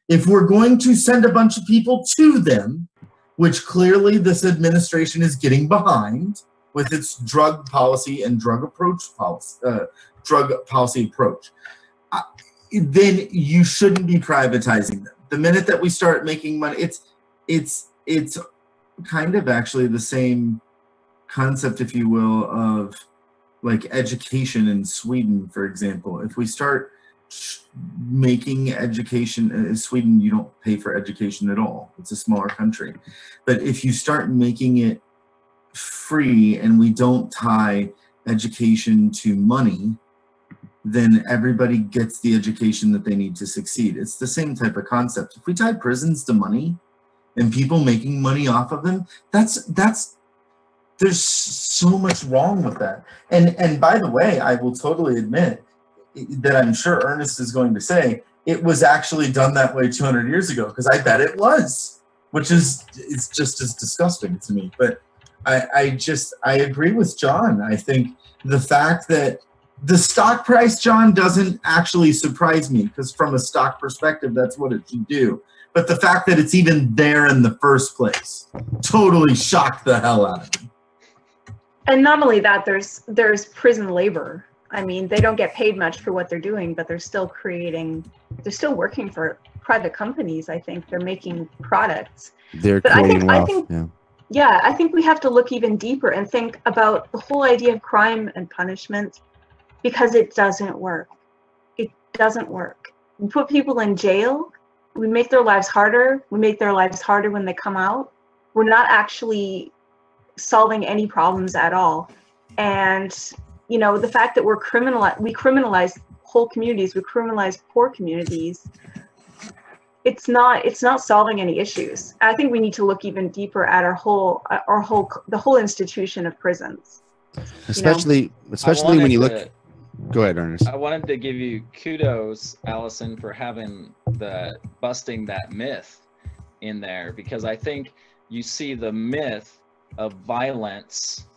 If we're going to send a bunch of people to them, which clearly this administration is getting behind with its drug policy and drug policy approach, then you shouldn't be privatizing them. The minute that we start making money, it's kind of actually the same concept, if you will, of like education in Sweden, for example. If we start making education in Sweden, you don't pay for education at all. It's a smaller country. But if you start making it free and we don't tie education to money, then everybody gets the education that they need to succeed. It's the same type of concept. If we tie prisons to money and people making money off of them, there's so much wrong with that. And by the way, I will totally admit that I'm sure Ernest is going to say it was actually done that way 200 years ago, because I bet it was, which is, it's just as disgusting to me. But I agree with John. I think the fact that the stock price, John, doesn't actually surprise me, because from a stock perspective, that's what it should do. But the fact that it's even there in the first place totally shocked the hell out of me. And not only that, there's prison labor. I mean, they don't get paid much for what they're doing, but they're still working for private companies. I think they're making products. They're but creating wealth. I think we have to look even deeper and think about the whole idea of crime and punishment, because it doesn't work. It doesn't work. We put people in jail. We make their lives harder. We make their lives harder when they come out. We're not actually solving any problems at all. And you know, the fact that we criminalize whole communities, we criminalize poor communities, it's not solving any issues. I think we need to look even deeper at the whole institution of prisons. Especially when you look. Go ahead, Ernest. I wanted to give you kudos, Allison, for busting that myth in there, because I think you see the myth of violence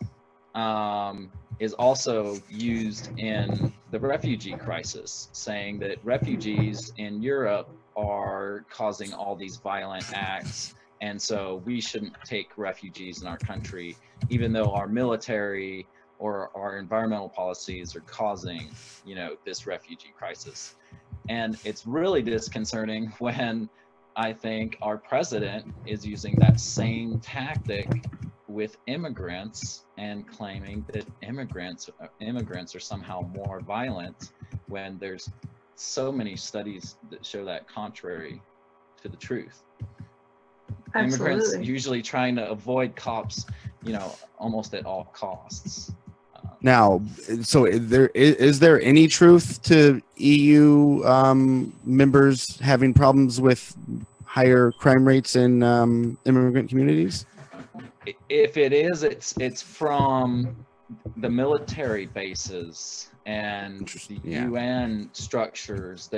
is also used in the refugee crisis, saying that refugees in Europe are causing all these violent acts, and so we shouldn't take refugees in our country, even though our military or our environmental policies are causing, you know, this refugee crisis. And it's really disconcerting when I think our president is using that same tactic with immigrants and claiming that immigrants are somehow more violent, when there's so many studies that show that contrary to the truth. Absolutely. Immigrants usually trying to avoid cops, you know, almost at all costs. Now, so is there any truth to EU members having problems with higher crime rates in immigrant communities? If it is, it's from the military bases and the UN structures,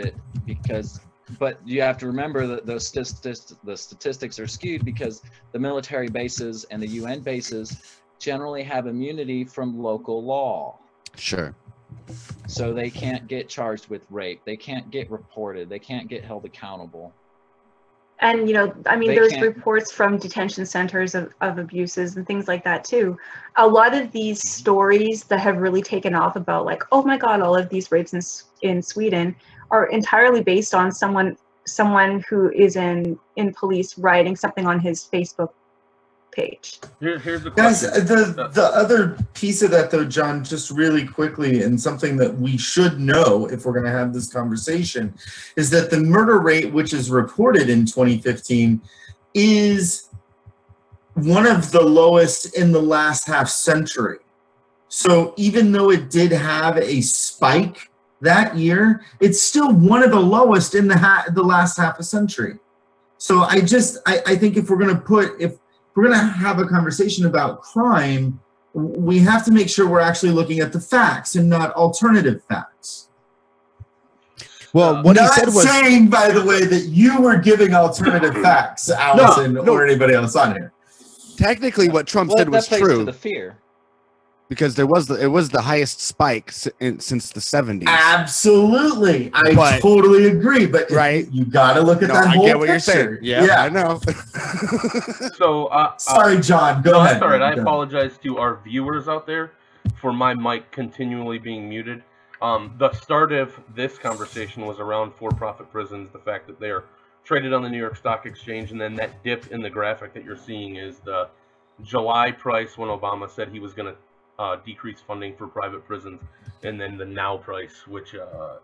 but you have to remember that the statistics are skewed, because the military bases and the UN bases generally have immunity from local law. Sure. So they can't get charged with rape. They can't get reported. They can't get held accountable. And, you know, I mean, there's reports from detention centers of abuses and things like that too. A lot of these stories that have really taken off about, like, oh my God, all of these rapes in Sweden are entirely based on someone who is in police writing something on his Facebook page. Here's the question. Guys, the other piece of that, though, John, just really quickly, and something that we should know if we're going to have this conversation, is that the murder rate, which is reported in 2015, is one of the lowest in the last half century. So even though it did have a spike that year, it's still one of the lowest in the last half a century. So I think if we're going to have a conversation about crime, we have to make sure we're actually looking at the facts and not alternative facts. Well, what he said was saying, by the way, that you were giving alternative facts, Allison, or anybody else on here. Technically, what Trump said was true. To the fear. Because it was the highest spike since the 70s. Absolutely, I totally agree. But right, you got to look at that whole I get what picture. you're saying. Yeah, I know. So, sorry, John. Go ahead. That's all right. I apologize to our viewers out there for my mic continually being muted. The start of this conversation was around for-profit prisons, the fact that they are traded on the New York Stock Exchange, and then that dip in the graphic that you're seeing is the July price when Obama said he was going to decreased funding for private prisons, and then the now price, which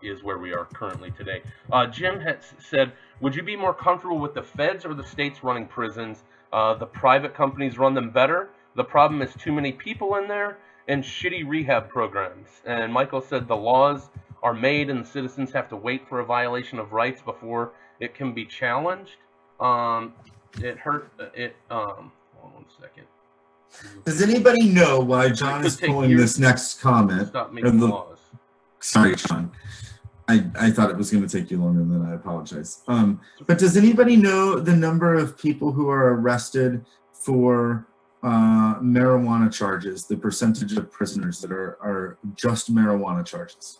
is where we are currently today. Jim has said, would you be more comfortable with the feds or the states running prisons? The private companies run them better. The problem is too many people in there and shitty rehab programs. And Michael said the laws are made and the citizens have to wait for a violation of rights before it can be challenged. Hold on 1 second. Does anybody know why John is pulling this next comment? Stop making laws. Sorry, John. I thought it was going to take you longer than that. I apologize. But does anybody know the number of people who are arrested for marijuana charges, the percentage of prisoners that are just marijuana charges?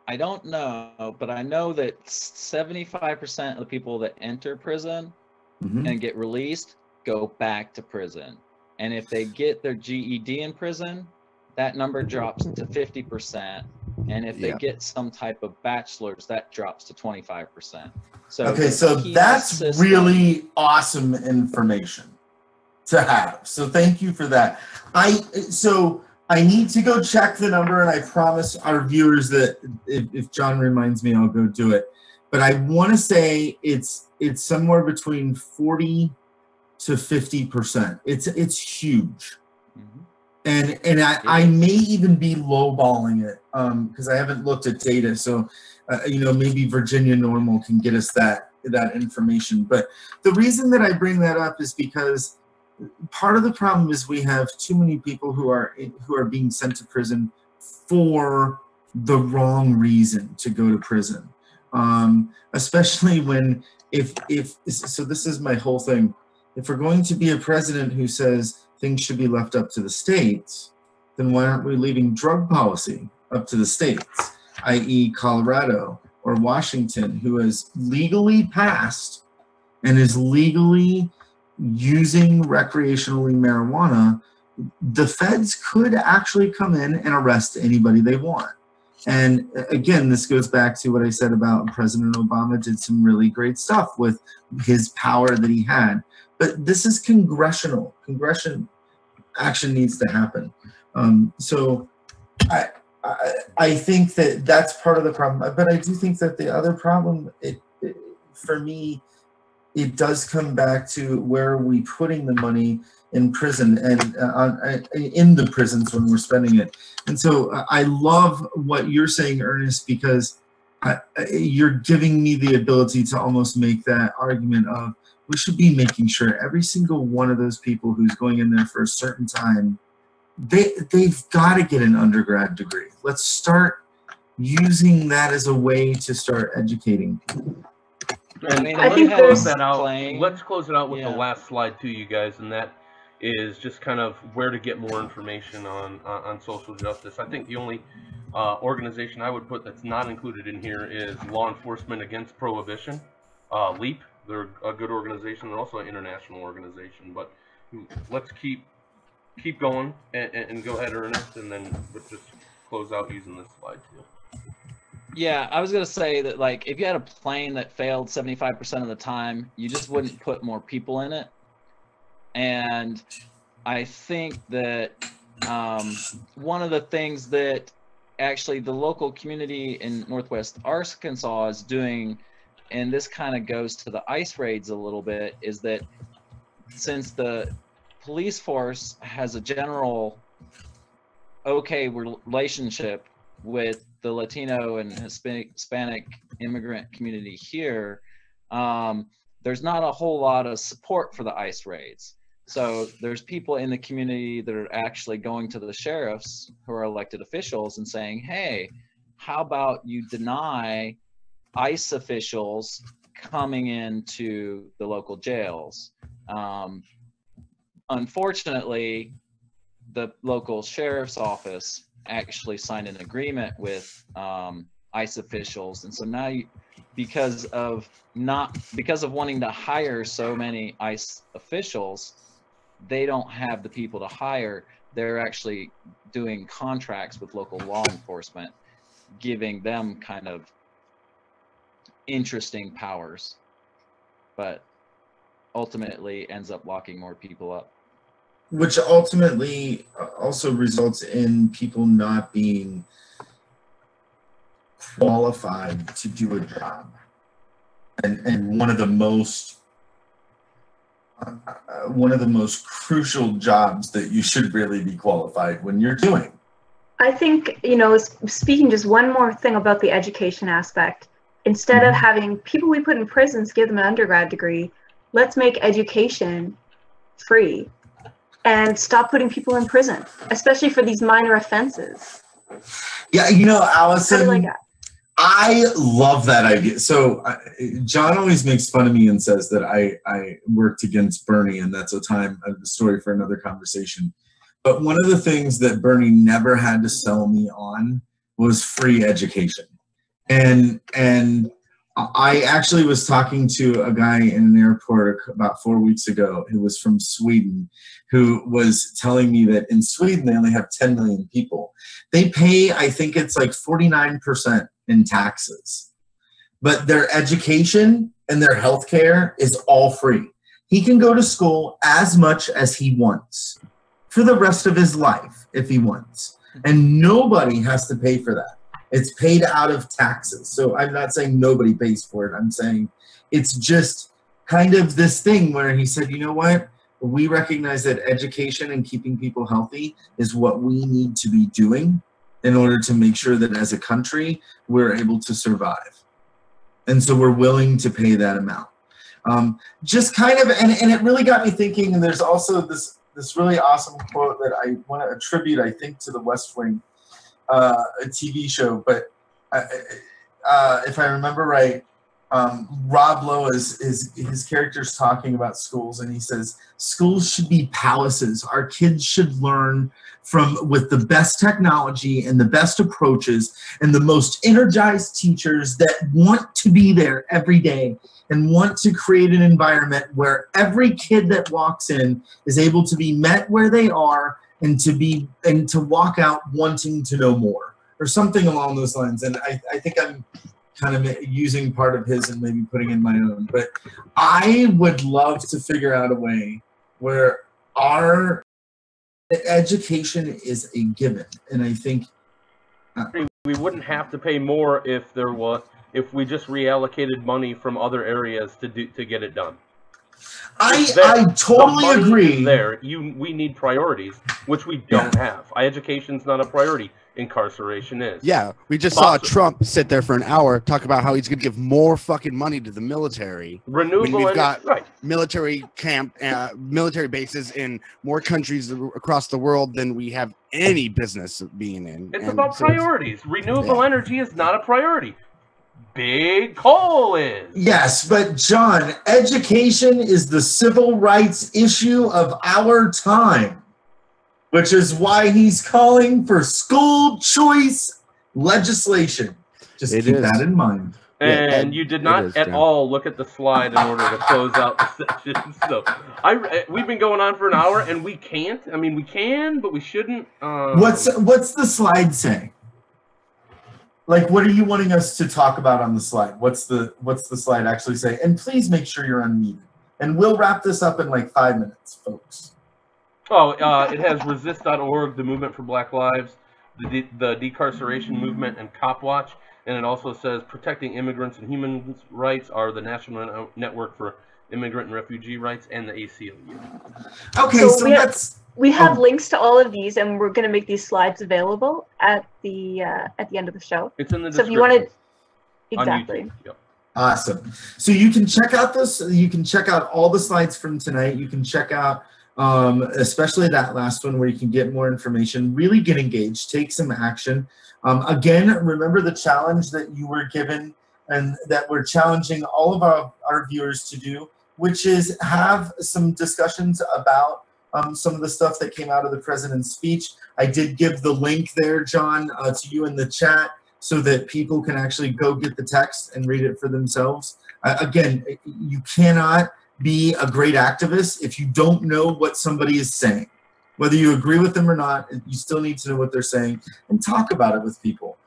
I don't know, but I know that 75% of the people that enter prison and get released go back to prison. And if they get their GED in prison, that number drops to 50%. And if they get some type of bachelor's, that drops to 25%. So okay, so that's really awesome information to have. So thank you for that. I need to go check the number, and I promise our viewers that if John reminds me, I'll go do it. But I want to say it's somewhere between 40 to 50%. It's huge. And I may even be lowballing it because I haven't looked at data. So, maybe Virginia Normal can get us that information. But the reason that I bring that up is because part of the problem is we have too many people who are being sent to prison for the wrong reason to go to prison. Especially when so this is my whole thing. If we're going to be a president who says things should be left up to the states, then why aren't we leaving drug policy up to the states, i.e. Colorado or Washington, who has legally passed and is legally using recreationally marijuana? The feds could actually come in and arrest anybody they want. And again, this goes back to what I said about President Obama did some really great stuff with his power that he had. But this is congressional. Congression action needs to happen. So I think that that's part of the problem. But I do think that the other problem, for me, it does come back to where are we putting the money in prison and in the prisons when we're spending it. And so I love what you're saying, Ernest, because you're giving me the ability to almost make that argument of we should be making sure every single one of those people who's going in there for a certain time, they've got to get an undergrad degree. Let's start using that as a way to start educating people. And I think let's close it out with the last slide to you guys, and that is just kind of where to get more information on social justice. I think the only organization I would put that's not included in here is Law Enforcement Against Prohibition, LEAP. They're a good organization. They're also an international organization. But let's keep going and go ahead, Ernest, and then we'll just close out using this slide too. Yeah, I was going to say that, like, if you had a plane that failed 75% of the time, you just wouldn't put more people in it. And I think that one of the things that actually the local community in Northwest Arkansas is doing, and this kind of goes to the ICE raids a little bit, is that since the police force has a general okay relationship with the Latino and Hispanic immigrant community here, there's not a whole lot of support for the ICE raids. So there's people in the community that are actually going to the sheriffs who are elected officials and saying, hey, how about you deny ICE officials coming into the local jails? Unfortunately, the local sheriff's office actually signed an agreement with ICE officials, and so now because of wanting to hire so many ICE officials, they don't have the people to hire. They're actually doing contracts with local law enforcement, giving them kind of interesting powers, but ultimately ends up locking more people up. which ultimately also results in people not being qualified to do a job. And one of the most crucial jobs that you should really be qualified when you're doing. I think, you know, speaking just one more thing about the education aspect, instead of having people we put in prisons give them an undergrad degree, let's make education free and stop putting people in prison, especially for these minor offenses. Yeah, you know, Allison, How do you like that? I love that idea. So John always makes fun of me and says that I worked against Bernie, and that's a story for another conversation. But one of the things that Bernie never had to sell me on was free education. And I actually was talking to a guy in an airport about 4 weeks ago who was from Sweden, who was telling me that in Sweden they only have 10 million people. They pay, I think it's like 49% in taxes, but their education and their healthcare is all free. He can go to school as much as he wants for the rest of his life if he wants, and nobody has to pay for that. It's paid out of taxes. So I'm not saying nobody pays for it. I'm saying it's just kind of this thing where he said, you know what? We recognize that education and keeping people healthy is what we need to be doing in order to make sure that as a country, we're able to survive. And so we're willing to pay that amount. Just kind of, and it really got me thinking, and there's also this really awesome quote that I want to attribute, I think, to the West Wing, a TV show, but if I remember right, Rob Lowe is his character's talking about schools, and he says schools should be palaces. Our kids should learn with the best technology and the best approaches and the most energized teachers that want to be there every day and want to create an environment where every kid that walks in is able to be met where they are and to walk out wanting to know more, or something along those lines. And I think I'm kind of using part of his and maybe putting in my own, but I would love to figure out a way where our education is a given. And I think we wouldn't have to pay more if we just reallocated money from other areas to get it done. I totally agree. We need priorities, which we don't have. Education's not a priority. Incarceration is. Yeah, we just saw Trump sit there for an hour talk about how he's going to give more fucking money to the military. Renewable we've got military military bases in more countries across the world than we have any business being in. It's about priorities. Renewable energy is not a priority. Big coal is. Yes, but John, education is the civil rights issue of our time, which is why he's calling for school choice legislation. Just keep that in mind. And you did not at all look at the slide in order to close out the session. So we've been going on for an hour, and we can't. I mean, we can, but we shouldn't. What's the slide say? Like, what are you wanting us to talk about on the slide? What's the slide actually say? And please make sure you're unmuted. And we'll wrap this up in like 5 minutes, folks. Oh, it has resist.org, the Movement for Black Lives, the decarceration movement, and Cop Watch. And it also says protecting immigrants and human rights are the National Network for Immigrant and Refugee Rights and the ACLU. Okay, so we have links to all of these, and we're going to make these slides available at the end of the show. It's in the description. So if you wanted, exactly. Yep. Awesome. So you can check out this. You can check out all the slides from tonight. You can check out, especially that last one where you can get more information. Really get engaged. Take some action. Again, remember the challenge that you were given and that we're challenging all of our viewers to do, which is have some discussions about some of the stuff that came out of the president's speech. I did give the link there, John, to you in the chat so that people can actually go get the text and read it for themselves. Again, you cannot be a great activist if you don't know what somebody is saying. Whether you agree with them or not, you still need to know what they're saying and talk about it with people.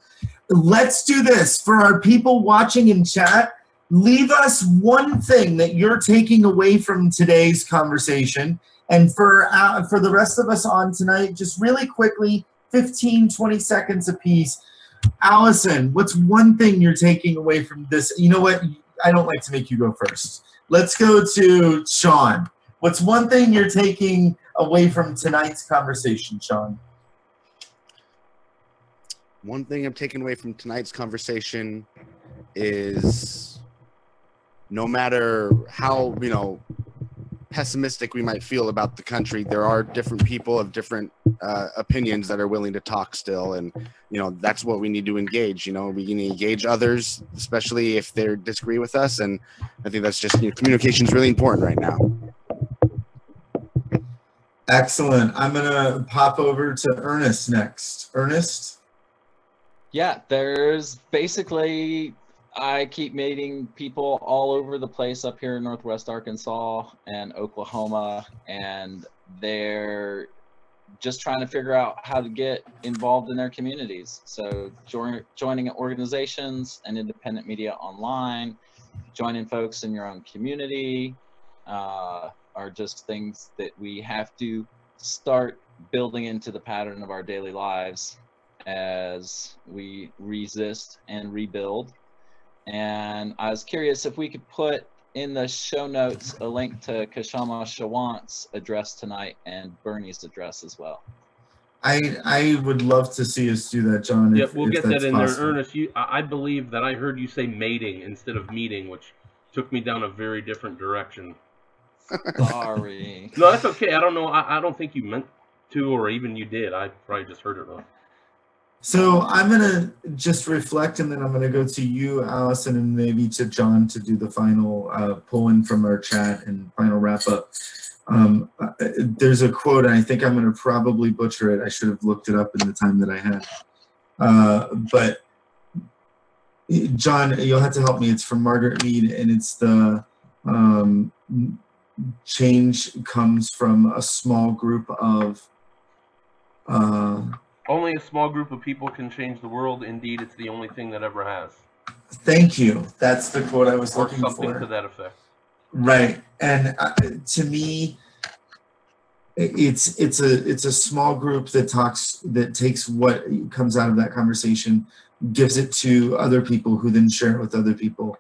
Let's do this. For our people watching in chat, leave us one thing that you're taking away from today's conversation And for the rest of us on tonight, just really quickly, 15, 20 seconds apiece. Allison, what's one thing you're taking away from this? You know what? I don't like to make you go first. Let's go to Sean. What's one thing you're taking away from tonight's conversation, Sean? One thing I'm taking away from tonight's conversation is no matter how, pessimistic we might feel about the country, there are different people of different opinions that are willing to talk still. And, that's what we need to engage. We need to engage others, especially if they disagree with us. And I think that's just, communication is really important right now. Excellent. I'm going to pop over to Ernest next. Ernest? Yeah, there's basically, I keep meeting people all over the place up here in Northwest Arkansas and Oklahoma, and they're just trying to figure out how to get involved in their communities. So joining organizations and independent media online, joining folks in your own community, are just things that we have to start building into the pattern of our daily lives as we resist and rebuild. And I was curious if we could put in the show notes a link to Kashama Shawant's address tonight and Bernie's address as well. I would love to see us do that, John. Yeah, we'll get that in possible. there. Ernest, I believe that I heard you say mating instead of meeting, which took me down a very different direction. Sorry. No, that's okay. I don't know. I don't think you meant to, or even you did. I probably just heard it wrong. So I'm going to just reflect, and then I'm going to go to you, Allison, and maybe to John to do the final pull-in from our chat and final wrap-up. There's a quote, and I think I'm going to probably butcher it. I should have looked it up in the time that I had. But, John, you'll have to help me. It's from Margaret Mead, and it's the change comes from a small group of... Only a small group of people can change the world. Indeed, it's the only thing that ever has. Thank you. That's the quote I was Or looking for. something to that effect. Right, and to me, it's a small group that takes what comes out of that conversation, gives it to other people who then share it with other people,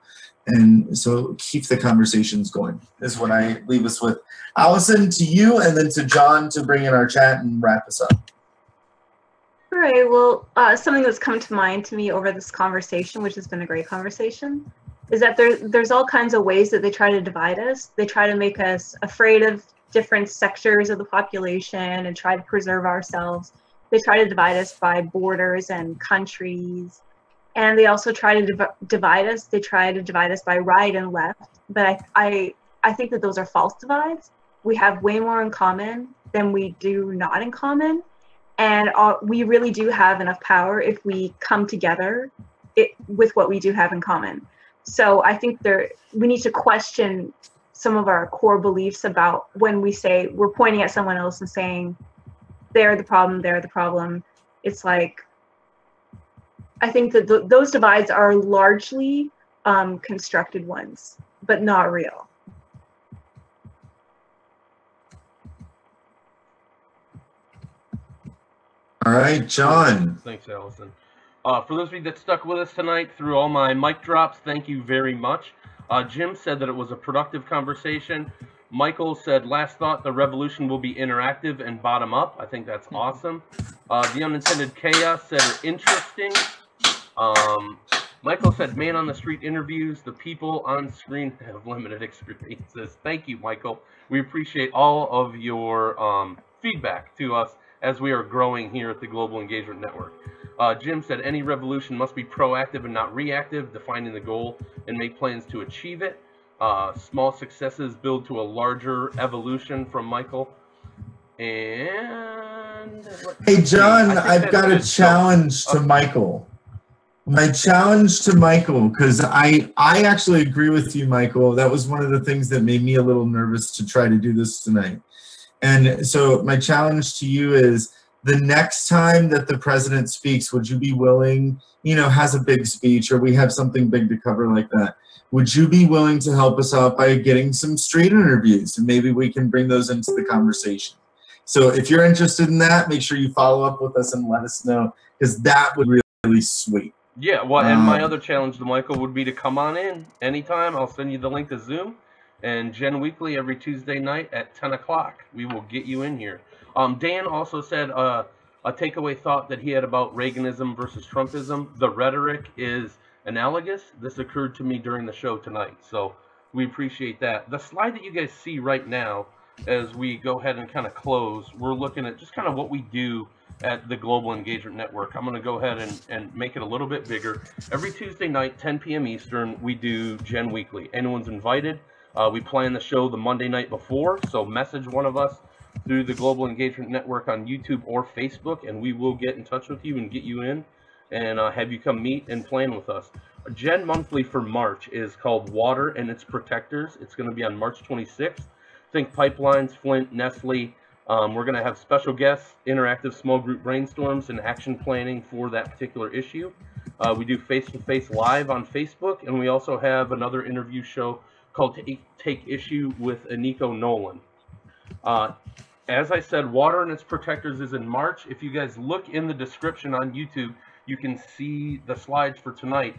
and so keep the conversations going is what I leave us with. Allison, to you, and then to John to bring in our chat and wrap us up. All right, well, something that's come to mind to me over this conversation, which has been a great conversation, is that there's all kinds of ways that they try to divide us. They try to make us afraid of different sectors of the population and try to preserve ourselves. They try to divide us by borders and countries. And they also try to divide us. They try to divide us by right and left. But I think that those are false divides. We have way more in common than we do not in common. And we really do have enough power if we come together with what we do have in common. So I think we need to question some of our core beliefs about when we say we're pointing at someone else and saying they're the problem, they're the problem. It's like, I think that those divides are largely constructed ones, but not real. All right, John. Thanks, Allison. For those of you that stuck with us tonight through all my mic drops, thank you very much. Jim said that it was a productive conversation. Michael said, last thought, the revolution will be interactive and bottom up. I think that's awesome. The unintended chaos said interesting. Michael said, man on the street interviews, the people on screen have limited experiences. Thank you, Michael. We appreciate all of your feedback to us as we are growing here at the Global Engagement Network. Jim said, any revolution must be proactive and not reactive, defining the goal and make plans to achieve it. Small successes build to a larger evolution from Michael. And hey, John, I've got a challenge to Michael. My challenge to Michael, because I actually agree with you, Michael. That was one of the things that made me a little nervous to try to do this tonight. And so my challenge to you is, the next time that the president speaks, would you be willing, has a big speech, or we have something big to cover like that, would you be willing to help us out by getting some street interviews? And maybe we can bring those into the conversation. So if you're interested in that, make sure you follow up with us and let us know, because that would be really sweet. Yeah, well, and my other challenge to Michael would be to come on in anytime. I'll send you the link to Zoom. And Gen Weekly every Tuesday night at 10 o'clock. We will get you in here. Dan also said a takeaway thought that he had about Reaganism versus Trumpism. The rhetoric is analogous. This occurred to me during the show tonight. So we appreciate that. The slide that you guys see right now, as we go ahead and kind of close, we're looking at just kind of what we do at the Global Engagement Network. I'm going to go ahead and make it a little bit bigger. Every Tuesday night, 10 p.m. Eastern, we do Gen Weekly. Anyone's invited. We plan the show the Monday night before, so message one of us through the Global Engagement Network on YouTube or Facebook, and we will get in touch with you and get you in and have you come meet and plan with us. Gen Monthly for March is called Water and Its Protectors. It's going to be on March 26th. Think pipelines, Flint, Nestle. We're going to have special guests, interactive small group brainstorms, and action planning for that particular issue. We do face-to-face live on Facebook, and we also have another interview show called Take Issue with Aniko Nolan. As I said, Water and Its Protectors is in March. If you guys look in the description on YouTube, you can see the slides for tonight.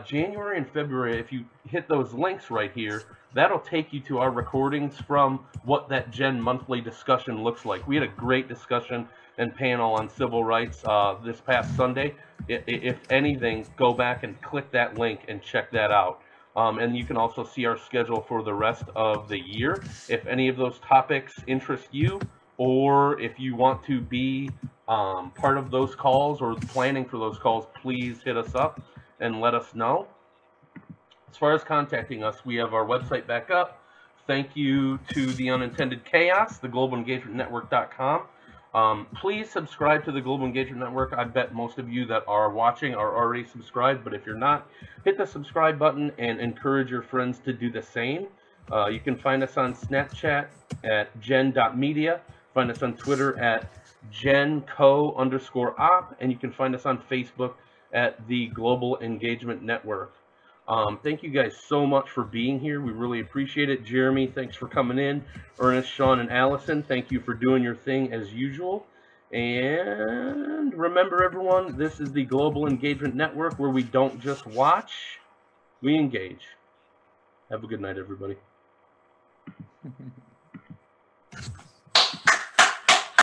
January and February, if you hit those links right here, that'll take you to our recordings from what that Gen Monthly discussion looks like. We had a great discussion and panel on civil rights this past Sunday. If anything, go back and click that link and check that out. And you can also see our schedule for the rest of the year. If any of those topics interest you, or if you want to be part of those calls or planning for those calls, please hit us up and let us know. As far as contacting us, we have our website back up. Thank you to the Unintended Chaos, theglobalengagementnetwork.com. Please subscribe to the Global Engagement Network. I bet most of you that are watching are already subscribed, but if you're not, hit the subscribe button and encourage your friends to do the same. You can find us on Snapchat at gen.media, find us on Twitter at genco_op, and you can find us on Facebook at the Global Engagement Network. Thank you guys so much for being here. We really appreciate it. Jeremy, thanks for coming in. Ernest, Sean, and Allison, thank you for doing your thing as usual. And remember, everyone, this is the Global Engagement Network, where we don't just watch, we engage. Have a good night, everybody.